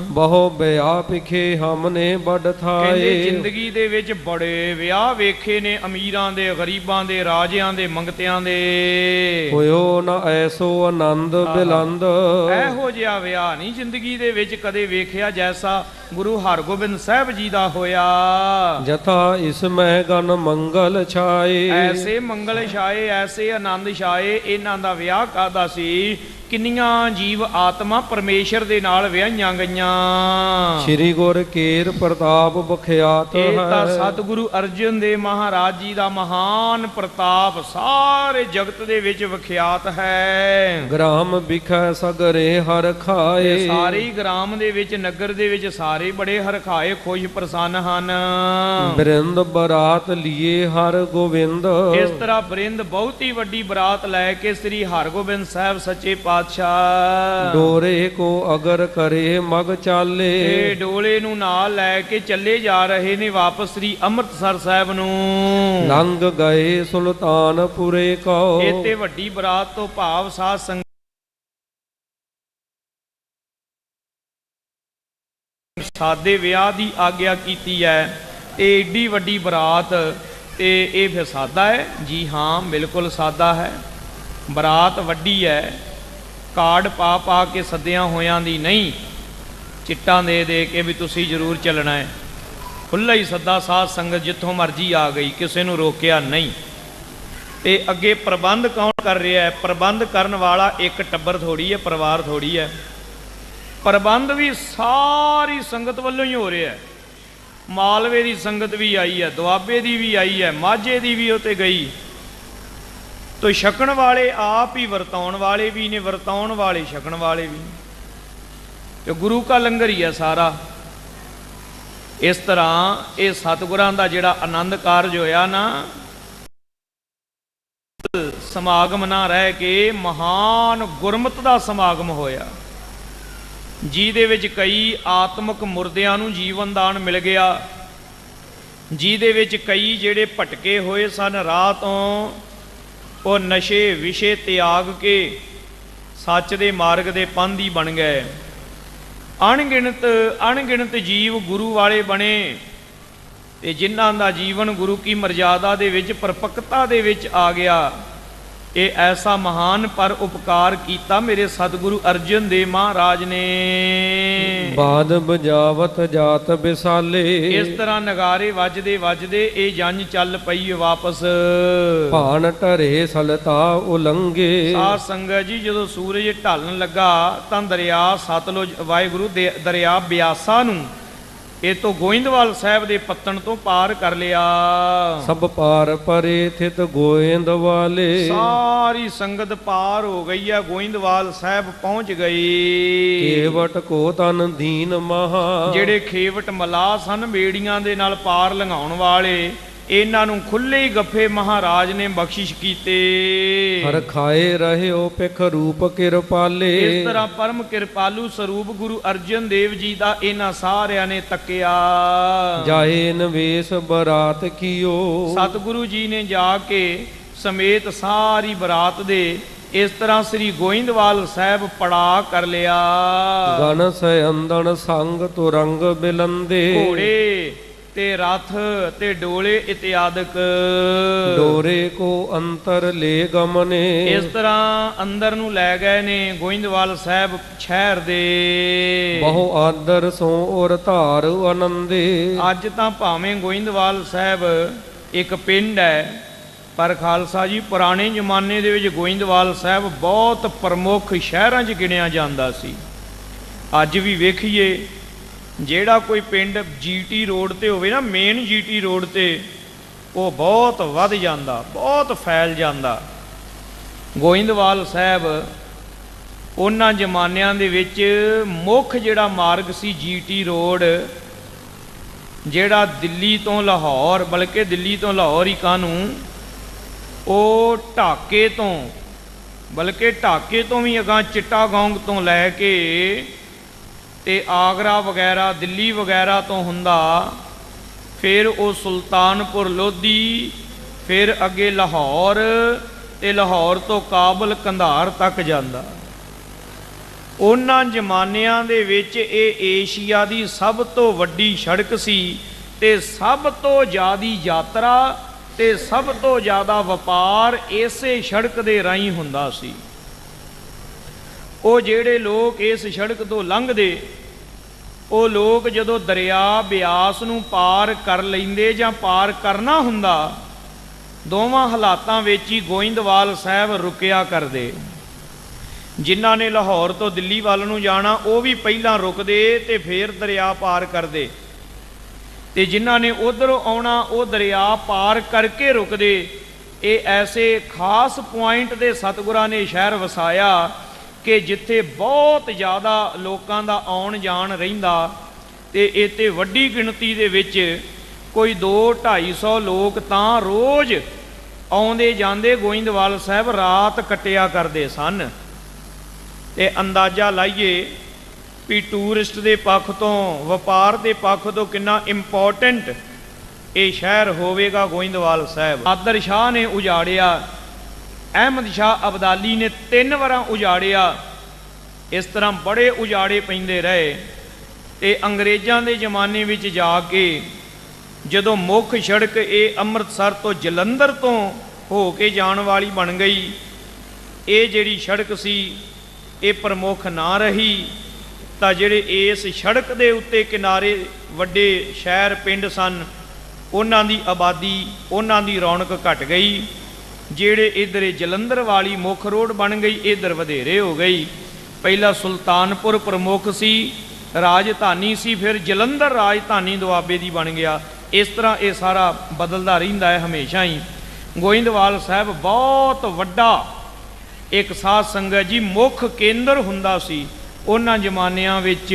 ਬਹੁ ਬਿਆ ਪਿਖੇ ਹਮਨੇ ਬੜ ਕਹਿੰਦੇ ਥਾਏ। ਜ਼ਿੰਦਗੀ ਦੇ ਵਿੱਚ ਬੜੇ ਵਿਆਹ ਵੇਖੇ ਨੇ, ਅਮੀਰਾਂ ਦੇ, ਗਰੀਬਾਂ ਦੇ, ਰਾਜਿਆਂ ਦੇ, ਮੰਗਤਿਆਂ ਦੇ। ਹੋਇਓ ਨ ਐਸੋ ਆਨੰਦ ਬਿਲੰਦ। ਇਹੋ ਜਿਹਾ ਵਿਆਹ ਨਹੀਂ ਜ਼ਿੰਦਗੀ ਦੇ ਵਿੱਚ ਕਦੇ ਵੇਖਿਆ ਜੈਸਾ ਗੁਰੂ ਹਰਗੋਬਿੰਦ ਸਾਹਿਬ ਜੀ ਦਾ ਹੋਇਆ। ਜਥਾ ਇਸ ਮਹਿ ਗਨ ਮੰਗਲ ਛਾਏ। ਐਸੇ ਮੰਗਲ ਛਾਏ, ਐਸੇ ਆਨੰਦ ਛਾਏ। ਇਹਨਾਂ ਦਾ ਵਿਆਹ ਕਾਹਦਾ ਸੀ? ਕਿੰਨੀਆਂ ਜੀਵ ਆਤਮਾ ਪਰਮੇਸ਼ਰ ਦੇ ਨਾਲ ਵਿਆਹੀਆਂ ਗਈਆਂ। ਸ੍ਰੀ ਗੁਰ ਕੇਰ ਪ੍ਰਤਾਪ ਬਖਿਆਤ ਇਹ ਤਾਂ ਹੈ। ਸਤਿਗੁਰੂ ਅਰਜਨ ਦੇਵ ਮਹਾਰਾਜ ਜੀ ਦਾ ਮਹਾਨ ਪ੍ਰਤਾਪ ਸਾਰੇ ਜਗਤ ਦੇ ਵਿੱਚ ਵਿਖਿਆਤ ਹੈ। ਗ੍ਰਾਮ ਵਿਖੈ ਸਗਰੇ ਹਰ ਖਾਏ। ਇਹ ਸਾਰੇ ਹੀ ਗ੍ਰਾਮ ਦੇ ਵਿੱਚ, ਨਗਰ ਦੇ ਵਿੱਚ ਸਾਰੇ ਬੜੇ ਹਰਖਾਏ ਖੁਸ਼ ਪ੍ਰਸੰਨ ਹਨ। ਬਿਰਿੰਦ ਬਰਾਤ ਲਿਏ ਹਰ ਗੋਬਿੰਦ। ਇਸ ਤਰ੍ਹਾਂ ਬਰਿੰਦ ਬਹੁਤੀ ਵੱਡੀ ਬਰਾਤ ਲੈ ਕੇ ਸ੍ਰੀ ਹਰਗੋਬਿੰਦ ਸਾਹਿਬ ਸੱਚੇ ਪਾਤਸ਼ਾਹ ਡੋਰੇ ਕੋ ਅਗਰ ਕਰੇ ਮਗ ਚਾਲੇ। ਇਹ ਡੋਲੇ ਨੂੰ ਨਾਲ ਲੈ ਕੇ ਚੱਲੇ ਜਾ ਰਹੇ ਨੇ ਵਾਪਸ ਸ੍ਰੀ ਅੰਮ੍ਰਿਤਸਰ ਸਾਹਿਬ ਨੂੰ। ਲੰਘ ਗਏ ਸੁਲਤਾਨਪੁਰੇ ਕੋ। ਇਹ ਤੇ ਵੱਡੀ ਬਰਾਤ ਤੋਂ ਭਾਵ ਸਾਧ ਸੰਗਤ ਸਾਦੇ ਵਿਆਹ ਦੀ ਆਗਿਆ ਕੀਤੀ ਹੈ। ਤੇ ਏਡੀ ਵੱਡੀ ਬਰਾਤ ਤੇ ਇਹ ਫਿਰ ਸਾਦਾ ਹੈ? ਜੀ ਹਾਂ, ਬਿਲਕੁਲ ਸਾਦਾ ਹੈ। ਬਰਾਤ ਵੱਡੀ ਹੈ, ਕਾਰਡ ਪਾ ਪਾ ਕੇ ਸੱਦਿਆਂ ਹੋਇਆਂ ਦੀ ਨਹੀਂ, ਚਿੱਟਾਂ ਦੇ ਦੇ ਕੇ ਵੀ ਤੁਸੀਂ ਜ਼ਰੂਰ ਚੱਲਣਾ ਹੈ। ਖੁੱਲ੍ਹਾ ਹੀ ਸੱਦਾ, ਸਾਧ ਸੰਗਤ ਜਿੱਥੋਂ ਮਰਜ਼ੀ ਆ ਗਈ, ਕਿਸੇ ਨੂੰ ਰੋਕਿਆ ਨਹੀਂ। ਤੇ ਅੱਗੇ ਪ੍ਰਬੰਧ ਕੌਣ ਕਰ ਰਿਹਾ ਹੈ? ਪ੍ਰਬੰਧ ਕਰਨ ਵਾਲਾ ਇੱਕ ਟੱਬਰ ਥੋੜੀ ਹੈ, ਪਰਿਵਾਰ ਥੋੜੀ ਹੈ। ਪ੍ਰਬੰਧ ਵੀ ਸਾਰੀ ਸੰਗਤ ਵੱਲੋਂ ਹੀ ਹੋ ਰਿਹਾ ਹੈ। ਮਾਲਵੇ ਦੀ ਸੰਗਤ ਵੀ ਆਈ ਹੈ, ਦੁਆਬੇ ਦੀ ਵੀ ਆਈ ਹੈ, ਮਾਝੇ ਦੀ ਵੀ ਉੱਤੇ ਗਈ। ਤੋ ਛਕਣ ਵਾਲੇ ਆਪ ਹੀ ਵਰਤਾਉਣ ਵਾਲੇ ਵੀ ਨੇ, ਵਰਤਾਉਣ ਵਾਲੇ ਛਕਣ ਵਾਲੇ ਵੀ। ਤੇ ਗੁਰੂ ਕਾ ਲੰਗਰ ਹੀ ਹੈ ਸਾਰਾ। ਇਸ ਤਰ੍ਹਾਂ ਇਹ ਸਤਿਗੁਰਾਂ ਦਾ ਜਿਹੜਾ ਆਨੰਦ ਕਾਰਜ ਹੋਇਆ ਨਾ, ਸਮਾਗਮ ਨਾ ਰਹਿ ਕੇ ਮਹਾਨ ਗੁਰਮਤਿ ਦਾ ਸਮਾਗਮ ਹੋਇਆ, ਜਿਹਦੇ ਵਿੱਚ ਕਈ ਆਤਮਿਕ ਮੁਰਦਿਆਂ ਨੂੰ ਜੀਵਨ ਦਾਨ ਮਿਲ ਗਿਆ, ਜਿਹਦੇ ਵਿੱਚ ਕਈ ਜਿਹੜੇ ਭਟਕੇ ਹੋਏ ਸਨ ਰਾਹ ਤੋਂ, ਉਹ ਨਸ਼ੇ ਵਿਸ਼ੇ ਤਿਆਗ ਕੇ ਸੱਚ ਦੇ ਮਾਰਗ ਦੇ ਪਾਂਧੀ ਬਣ ਗਏ। ਅਣਗਿਣਤ ਜੀਵ ਗੁਰੂ ਵਾਲੇ ਬਣੇ ਤੇ ਜਿਨ੍ਹਾਂ ਦਾ ਜੀਵਨ ਗੁਰੂ ਕੀ ਮਰਜ਼ਾਦਾ ਦੇ ਵਿੱਚ ਪਰਪੱਕਤਾ ਦੇ ਵਿੱਚ ਆ ਗਿਆ। ਇਹ ਐਸਾ ਮਹਾਨ ਪਰ ਉਪਕਾਰ ਕੀਤਾ ਮੇਰੇ ਸਤਿਗੁਰੂ ਅਰਜਨ ਦੇਵ ਮਹਾਰਾਜ ਨੇ। ਬਾਦ ਬਜਾਵਤ ਜਾਤ ਬਿਸਾਲੇ। ਇਸ ਤਰ੍ਹਾਂ ਨਗਾਰੇ ਵੱਜਦੇ ਵੱਜਦੇ ਇਹ ਜੰਜ ਚੱਲ ਪਈ ਵਾਪਸ। ਭਾਨ ਢਰੇ ਸਲਤਾ ਉਲੰਘੇ। ਸਾਧ ਸੰਗਤ ਜੀ, ਜਦੋਂ ਸੂਰਜ ਢਲਣ ਲੱਗਾ ਤਾਂ ਦਰਿਆ ਸਤਲੁਜ, ਵਾਹਿਗੁਰੂ ਦੇ ਦਰਿਆ ਬਿਆਸਾ ਨੂੰ ਇਹ ਤੋਂ ਗੋਇੰਦਵਾਲ ਸਾਹਿਬ ਦੇ ਪੱਤਣ ਤੋਂ ਪਾਰ ਕਰ ਲਿਆ। ਸਭ ਪਾਰ ਪਰੇ ਥਿਤ ਗੋਇੰਦਵਾਲੇ। ਸਾਰੀ ਸੰਗਤ ਪਾਰ ਹੋ ਗਈ ਹੈ, ਗੋਇੰਦਵਾਲ ਸਾਹਿਬ ਪਹੁੰਚ ਗਈ। ਕੇਵਟ ਕੋ ਤਨ ਦੀਨ ਮਹਾ। ਜਿਹੜੇ ਖੇਵਟ ਮਲਾਹ ਸਨ, ਬੇੜੀਆਂ ਦੇ ਨਾਲ ਪਾਰ ਲੰਘਾਉਣ ਵਾਲੇ, ਇਹਨਾਂ ਨੂੰ ਖੁੱਲੇ ਹੀ ਗੱਫੇ ਮਹਾਰਾਜ ਨੇ ਬਖਸ਼ਿਸ਼ ਕੀਤੇ। ਹਰ ਖਾਏ ਰਹਿਓ ਪਿਖ ਰੂਪ ਕਿਰਪਾਲੇ। ਇਸ ਤਰ੍ਹਾਂ ਪਰਮ ਕਿਰਪਾਲੂ ਸਰੂਪ ਗੁਰੂ ਅਰਜਨ ਦੇਵ ਜੀ ਦਾ ਇਹਨਾਂ ਸਾਰਿਆਂ ਨੇ ਤੱਕਿਆ। ਜਾਏ ਨਵੇਸ਼ ਬਰਾਤ ਕੀਓ। ਸਤਿਗੁਰੂ ਜੀ ਨੇ ਜਾ ਕੇ ਸਮੇਤ ਸਾਰੀ ਬਰਾਤ ਦੇ ਇਸ ਤਰ੍ਹਾਂ ਸ੍ਰੀ ਗੋਇੰਦਵਾਲ ਸਾਹਿਬ ਪੜਾ ਕਰ ਲਿਆ। ਗਨ ਸਯੰਦਨ ਸੰਗ ਤੁਰੰਗ ਬਿਲੰਦੇ। ਘੋੜੇ ਤੇ ਰਥ ਤੇ ਡੋਲੇ ਇਤਿਆਦਿਕ। ਡੋਰੇ ਕੋ ਅੰਤਰ ਲੈ ਗਮਨੇ। ਇਸ ਤਰ੍ਹਾਂ ਅੰਦਰ ਨੂੰ ਲੈ ਗਏ ਨੇ ਗੋਇੰਦਵਾਲ ਸਾਹਿਬ ਸ਼ਹਿਰ ਦੇ। ਬਹੁ ਆਦਰ ਸੋ ਔਰ ਧਾਰ ਆਨੰਦੇ। ਅੱਜ ਤਾਂ ਭਾਵੇਂ ਗੋਇੰਦਵਾਲ ਸਾਹਿਬ ਇੱਕ ਪਿੰਡ ਹੈ, ਪਰ ਖਾਲਸਾ ਜੀ ਪੁਰਾਣੇ ਜ਼ਮਾਨੇ ਦੇ ਵਿੱਚ ਗੋਇੰਦਵਾਲ ਸਾਹਿਬ ਬਹੁਤ ਪ੍ਰਮੁੱਖ ਸ਼ਹਿਰਾਂ 'ਚ ਗਿਣਿਆ ਜਾਂਦਾ ਸੀ। ਅੱਜ ਵੀ ਵੇਖੀਏ, ਜਿਹੜਾ ਕੋਈ ਪਿੰਡ ਜੀਟੀ ਰੋਡ ਤੇ ਹੋਵੇ ਨਾ, ਮੇਨ ਜੀਟੀ ਰੋਡ ਤੇ, ਉਹ ਬਹੁਤ ਵੱਧ ਜਾਂਦਾ, ਬਹੁਤ ਫੈਲ ਜਾਂਦਾ। ਗੋਇੰਦਵਾਲ ਸਾਹਿਬ ਉਹਨਾਂ ਜ਼ਮਾਨਿਆਂ ਦੇ ਵਿੱਚ ਮੁੱਖ ਜਿਹੜਾ ਮਾਰਗ ਸੀ ਜੀਟੀ ਰੋਡ, ਜਿਹੜਾ ਦਿੱਲੀ ਤੋਂ ਲਾਹੌਰ, ਬਲਕਿ ਦਿੱਲੀ ਤੋਂ ਲਾਹੌਰ ਹੀ ਕਾਹਨੂੰ, ਉਹ ਢਾਕੇ ਤੋਂ, ਬਲਕਿ ਢਾਕੇ ਤੋਂ ਵੀ ਅਗਾਂਹ ਚਿੱਟਾਗੋਂਗ ਤੋਂ ਲੈ ਕੇ ਤੇ ਆਗਰਾ ਵਗੈਰਾ, ਦਿੱਲੀ ਵਗੈਰਾ ਤੋਂ ਹੁੰਦਾ, ਫਿਰ ਉਹ ਸੁਲਤਾਨਪੁਰ ਲੋਧੀ, ਫਿਰ ਅੱਗੇ ਲਾਹੌਰ, ਤੇ ਲਾਹੌਰ ਤੋਂ ਕਾਬਲ ਕੰਧਾਰ ਤੱਕ ਜਾਂਦਾ। ਉਹਨਾਂ ਜ਼ਮਾਨਿਆਂ ਦੇ ਵਿੱਚ ਇਹ ਏਸ਼ੀਆ ਦੀ ਸਭ ਤੋਂ ਵੱਡੀ ਸੜਕ ਸੀ ਤੇ ਸਭ ਤੋਂ ਜ਼ਿਆਦੀ ਯਾਤਰਾ ਤੇ ਸਭ ਤੋਂ ਜ਼ਿਆਦਾ ਵਪਾਰ ਇਸੇ ਸੜਕ ਦੇ ਰਾਹੀਂ ਹੁੰਦਾ ਸੀ। ਉਹ ਜਿਹੜੇ ਲੋਕ ਇਸ ਸੜਕ ਤੋਂ ਲੰਘਦੇ, ਉਹ ਲੋਕ ਜਦੋਂ ਦਰਿਆ ਬਿਆਸ ਨੂੰ ਪਾਰ ਕਰ ਲੈਂਦੇ ਜਾਂ ਪਾਰ ਕਰਨਾ ਹੁੰਦਾ, ਦੋਵਾਂ ਹਾਲਾਤਾਂ ਵਿੱਚ ਹੀ ਗੋਇੰਦਵਾਲ ਸਾਹਿਬ ਰੁਕਿਆ ਕਰਦੇ। ਜਿਨ੍ਹਾਂ ਨੇ ਲਾਹੌਰ ਤੋਂ ਦਿੱਲੀ ਵੱਲ ਨੂੰ ਜਾਣਾ, ਉਹ ਵੀ ਪਹਿਲਾਂ ਰੁਕਦੇ ਤੇ ਫਿਰ ਦਰਿਆ ਪਾਰ ਕਰਦੇ, ਤੇ ਜਿਨ੍ਹਾਂ ਨੇ ਉਧਰੋਂ ਆਉਣਾ ਉਹ ਦਰਿਆ ਪਾਰ ਕਰਕੇ ਰੁਕਦੇ। ਇਹ ਐਸੇ ਖਾਸ ਪੁਆਇੰਟ ਦੇ ਸਤਿਗੁਰਾਂ ਨੇ ਸ਼ਹਿਰ ਵਸਾਇਆ ਕਿ ਜਿੱਥੇ ਬਹੁਤ ਜ਼ਿਆਦਾ ਲੋਕਾਂ ਦਾ ਆਉਣ ਜਾਣ ਰਹਿੰਦਾ, ਤੇ ਇੱਥੇ ਵੱਡੀ ਗਿਣਤੀ ਦੇ ਵਿੱਚ ਕੋਈ 200-250 ਲੋਕ ਤਾਂ ਰੋਜ਼ ਆਉਂਦੇ ਜਾਂਦੇ ਗੋਇੰਦਵਾਲ ਸਾਹਿਬ ਰਾਤ ਕੱਟਿਆ ਕਰਦੇ ਸਨ। ਤੇ ਅੰਦਾਜ਼ਾ ਲਾਈਏ ਵੀ ਟੂਰਿਸਟ ਦੇ ਪੱਖ ਤੋਂ, ਵਪਾਰ ਦੇ ਪੱਖ ਤੋਂ ਕਿੰਨਾ ਇੰਪੋਰਟੈਂਟ ਇਹ ਸ਼ਹਿਰ ਹੋਵੇਗਾ ਗੋਇੰਦਵਾਲ ਸਾਹਿਬ। ਆਦਰ ਸ਼ਾਹ ਨੇ ਉਜਾੜਿਆ, ਅਹਿਮਦ ਸ਼ਾਹ ਅਬਦਾਲੀ ਨੇ 3 ਵਾਰਾਂ ਉਜਾੜਿਆ। ਇਸ ਤਰ੍ਹਾਂ ਬੜੇ ਉਜਾੜੇ ਪੈਂਦੇ ਰਹੇ। ਤੇ ਅੰਗਰੇਜ਼ਾਂ ਦੇ ਜ਼ਮਾਨੇ ਵਿੱਚ ਜਾ ਕੇ ਜਦੋਂ ਮੁੱਖ ਸੜਕ ਇਹ ਅੰਮ੍ਰਿਤਸਰ ਤੋਂ ਜਲੰਧਰ ਤੋਂ ਹੋ ਕੇ ਜਾਣ ਵਾਲੀ ਬਣ ਗਈ, ਇਹ ਜਿਹੜੀ ਸੜਕ ਸੀ ਇਹ ਪ੍ਰਮੁੱਖ ਨਾ ਰਹੀ, ਤਾਂ ਜਿਹੜੇ ਇਸ ਸੜਕ ਦੇ ਉੱਤੇ ਕਿਨਾਰੇ ਵੱਡੇ ਸ਼ਹਿਰ ਪਿੰਡ ਸਨ, ਉਹਨਾਂ ਦੀ ਆਬਾਦੀ, ਉਹਨਾਂ ਦੀ ਰੌਣਕ ਘਟ ਗਈ। ਜਿਹੜੇ ਇੱਧਰ ਜਲੰਧਰ ਵਾਲੀ ਮੁੱਖ ਰੋਡ ਬਣ ਗਈ, ਇੱਧਰ ਵਧੇਰੇ ਹੋ ਗਈ। ਪਹਿਲਾਂ ਸੁਲਤਾਨਪੁਰ ਪ੍ਰਮੁੱਖ ਸੀ, ਰਾਜਧਾਨੀ ਸੀ, ਫਿਰ ਜਲੰਧਰ ਰਾਜਧਾਨੀ ਦੁਆਬੇ ਦੀ ਬਣ ਗਿਆ। ਇਸ ਤਰ੍ਹਾਂ ਇਹ ਸਾਰਾ ਬਦਲਦਾ ਰਹਿੰਦਾ ਹੈ ਹਮੇਸ਼ਾ ਹੀ। ਗੋਇੰਦਵਾਲ ਸਾਹਿਬ ਬਹੁਤ ਵੱਡਾ ਇੱਕ ਸਾਧ ਸੰਗਤ ਜੀ ਮੁੱਖ ਕੇਂਦਰ ਹੁੰਦਾ ਸੀ ਉਹਨਾਂ ਜ਼ਮਾਨਿਆਂ ਵਿੱਚ।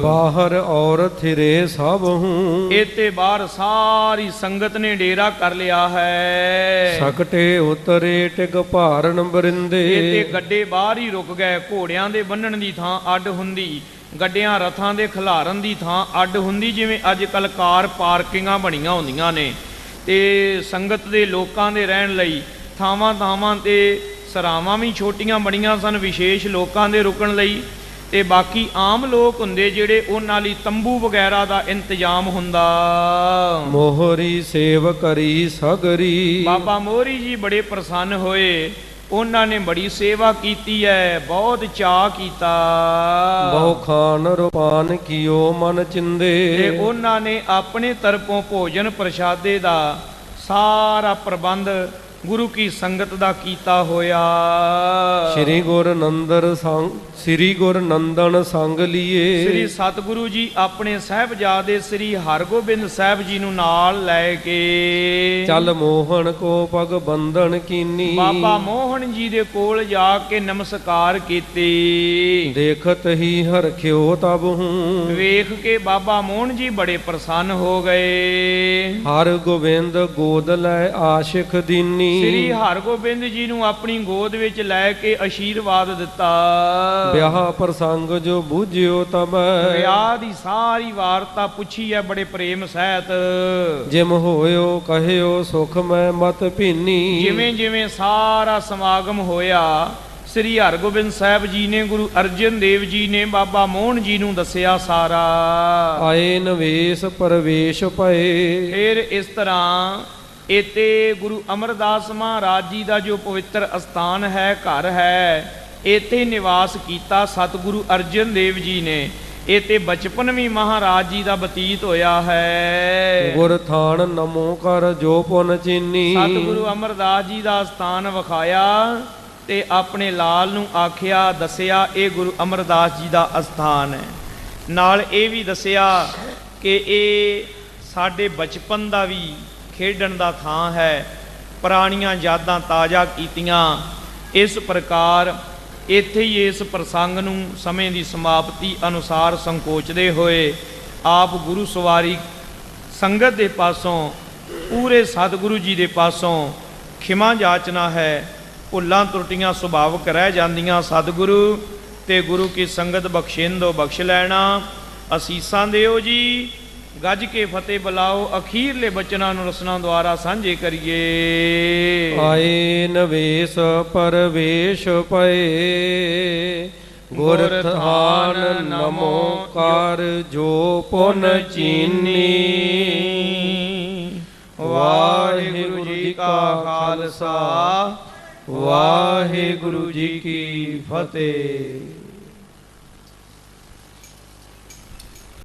ਬਾਹਰ ਔਰ ਥਿਰੇ ਸਭ ਹੂੰ। ਇੱਥੇ ਬਾਹਰ ਸਾਰੀ ਸੰਗਤ ਨੇ ਡੇਰਾ ਕਰ ਲਿਆ ਹੈ। ਸਕਟੇ ਉਤਰੇ ਟਿਕ ਭਾਰਨ ਬਰਿੰਦੇ। ਇੱਥੇ ਗੱਡੇ ਬਾਹਰ ਹੀ ਰੁਕ ਗਏ। ਘੋੜਿਆਂ ਦੇ ਬੰਨਣ ਦੀ ਥਾਂ ਅੱਡ ਹੁੰਦੀ, ਗੱਡਿਆਂ ਰਥਾਂ ਦੇ ਖਿਲਾਰਨ ਦੀ ਥਾਂ ਅੱਡ ਹੁੰਦੀ। ਜਿਵੇਂ ਅੱਜ ਕੱਲ੍ਹ ਕਾਰ ਪਾਰਕਿੰਗਾਂ ਬਣੀਆਂ ਹੁੰਦੀਆਂ ਨੇ, ਤੇ ਸੰਗਤ ਦੇ ਲੋਕਾਂ ਦੇ ਰਹਿਣ ਲਈ ਥਾਵਾਂ ਥਾਵਾਂ 'ਤੇ ਸਰਾਵਾਂ ਵੀ ਛੋਟੀਆਂ ਬਣੀਆਂ ਸਨ ਵਿਸ਼ੇਸ਼ ਲੋਕਾਂ ਦੇ ਰੁਕਣ ਲਈ। ਤੇ ਬਾਕੀ ਆਮ ਲੋਕ ਹੁੰਦੇ ਜਿਹੜੇ, ਉਹਨਾਂ ਲਈ ਤੰਬੂ ਵਗੈਰਾ ਦਾ ਇੰਤਜ਼ਾਮ ਹੁੰਦਾ। ਮੋਹਰੀ ਸੇਵ ਕਰੀ ਸਗਰੀ। ਬਾਬਾ ਮੋਹਰੀ ਜੀ ਬੜੇ ਪ੍ਰਸੰਨ ਹੋਏ, ਉਹਨਾਂ ਨੇ ਬੜੀ ਸੇਵਾ ਕੀਤੀ ਹੈ, ਬਹੁਤ ਚਾਅ ਕੀਤਾ। ਬਹੁ ਖਾਨ ਰੁਪਾਨ ਕੀਓ ਮਨ ਚਿੰਦੇ। ਤੇ ਉਹਨਾਂ ਨੇ ਆਪਣੇ ਤਰਫੋਂ ਭੋਜਨ ਪ੍ਰਸ਼ਾਦੇ ਦਾ ਸਾਰਾ ਪ੍ਰਬੰਧ ਗੁਰੂ ਕੀ ਸੰਗਤ ਦਾ ਕੀਤਾ ਹੋਇਆ। ਸ੍ਰੀ ਗੁਰ ਨੰਦਰ ਸੰਗ, ਸ੍ਰੀ ਗੁਰ ਨੰਦਨ ਸੰਗ ਲੀਏ। ਸ੍ਰੀ ਸਤਿਗੁਰੂ ਜੀ ਆਪਣੇ ਸਾਹਿਬਜ਼ਾਦੇ ਸ੍ਰੀ ਹਰਗੋਬਿੰਦ ਸਾਹਿਬ ਜੀ ਨੂੰ ਨਾਲ ਲੈ ਕੇ ਚੱਲ ਮੋਹਨ ਕੋ ਪਗ ਬੰਧਨ ਕੀਨੀ। ਬਾਬਾ ਮੋਹਨ ਜੀ ਦੇ ਕੋਲ ਜਾ ਕੇ ਨਮਸਕਾਰ ਕੀਤੀ। ਦੇਖਤ ਹੀ ਹਰਖਿਓ ਤਬ ਹੂੰ। ਵੇਖ ਕੇ ਬਾਬਾ ਮੋਹਨ ਜੀ ਬੜੇ ਪ੍ਰਸੰਨ ਹੋ ਗਏ। ਹਰ ਗੋਬਿੰਦ ਗੋਦ ਲੈ ਆਸ਼ਿਕ ਦੀਨੀ। ਸ੍ਰੀ ਹਰਗੋਬਿੰਦ ਜੀ ਨੂੰ ਆਪਣੀ ਗੋਦ ਵਿੱਚ ਲੈ ਕੇ ਅਸ਼ੀਰਵਾਦ ਦਿੱਤਾ। ਵਿਆਹ ਪ੍ਰਸੰਗ ਜੋ ਬੂਝਿਓ ਤਬੈ। ਵਿਆਹ ਦੀ ਸਾਰੀ ਵਾਰਤਾ ਪੁੱਛੀ ਹੈ ਬੜੇ ਪ੍ਰੇਮ ਸਹਿਤ। ਜਿਮ ਹੋਇਓ ਕਹਿਓ ਸੁਖ ਮੈਂ ਮਤ ਭੀਨੀ। ਜਿਵੇਂ ਜਿਵੇਂ ਸਾਰਾ ਸਮਾਗਮ ਹੋਇਆ, ਸ੍ਰੀ ਹਰਗੋਬਿੰਦ ਸਾਹਿਬ ਜੀ ਨੇ ਗੁਰੂ ਅਰਜਨ ਦੇਵ ਜੀ ਨੇ ਬਾਬਾ ਮੋਹਨ ਜੀ ਨੂੰ ਦੱਸਿਆ ਸਾਰਾ। ਆਏ ਨਵੇਸ਼ ਪਰਵੇਸ਼ ਭਏ। ਫਿਰ ਇਸ ਤਰ੍ਹਾਂ ਇਤੇ ਗੁਰੂ ਅਮਰਦਾਸ ਮਹਾਰਾਜ ਜੀ ਦਾ ਜੋ ਪਵਿੱਤਰ ਅਸਥਾਨ ਹੈ, ਘਰ ਹੈ, ਇਥੇ ਨਿਵਾਸ ਕੀਤਾ ਸਤਿਗੁਰੂ ਅਰਜਨ ਦੇਵ ਜੀ ਨੇ। ਇਤੇ ਬਚਪਨ ਵੀ ਮਹਾਰਾਜ ਜੀ ਦਾ ਬਤੀਤ ਹੋਇਆ ਹੈ। ਗੁਰ ਥਾਨ ਨਮੋ ਕਰ ਜੋ ਪੁਨ ਚੀਨੀ। ਸਤਿਗੁਰੂ ਅਮਰਦਾਸ ਜੀ ਦਾ ਸਥਾਨ ਵਿਖਾਇਆ ਤੇ ਆਪਣੇ ਲਾਲ ਨੂੰ ਆਖਿਆ, ਦੱਸਿਆ ਇਹ ਗੁਰੂ ਅਮਰਦਾਸ ਜੀ ਦਾ ਅਸਥਾਨ ਹੈ। ਨਾਲ ਇਹ ਵੀ ਦੱਸਿਆ ਕਿ ਇਹ ਸਾਡੇ ਬਚਪਨ ਦਾ ਵੀ ਖੇਡਣ ਦਾ ਥਾਂ ਹੈ, ਪੁਰਾਣੀਆਂ ਯਾਦਾਂ ਤਾਜ਼ਾ ਕੀਤੀਆਂ। ਇਸ ਪ੍ਰਕਾਰ ਇੱਥੇ ਹੀ ਇਸ ਪ੍ਰਸੰਗ ਨੂੰ ਸਮੇਂ ਦੀ ਸਮਾਪਤੀ ਅਨੁਸਾਰ ਸੰਕੋਚਦੇ ਹੋਏ ਆਪ ਗੁਰੂ ਸਵਾਰੀ ਸੰਗਤ ਦੇ ਪਾਸੋਂ, ਪੂਰੇ ਸਤਿਗੁਰੂ ਜੀ ਦੇ ਪਾਸੋਂ ਖਿਮਾ ਜਾਚਨਾ ਹੈ। ਭੁੱਲਾਂ ਤਰੁੱਟੀਆਂ ਸੁਭਾਵਿਕ ਰਹਿ ਜਾਂਦੀਆਂ, ਸਤਿਗੁਰੂ ਤੇ ਗੁਰੂ ਕੀ ਸੰਗਤ ਬਖਸ਼ਿੰਦੋ ਬਖਸ਼ ਲੈਣਾ। ਅਸੀਸਾਂ ਦਿਓ ਜੀ। ਗੱਜ ਕੇ ਫਤਿਹ ਬੁਲਾਓ। ਅਖੀਰਲੇ ਬਚਨਾਂ ਨੂੰ ਰਸਨਾ ਦੁਆਰਾ ਸਾਂਝੇ ਕਰੀਏ। ਆਏ ਨਵੇਸ਼ ਪਰਵੇਸ਼ ਭਏ। ਗੁਰ ਥਾਨ ਨਮੋ ਕਰ ਜੋ ਪੁਨ ਚੀਨੀ। ਵਾਹਿਗੁਰੂ ਜੀ ਕਾ ਖਾਲਸਾ, ਵਾਹਿਗੁਰੂ ਜੀ ਕੀ ਫਤਿਹ।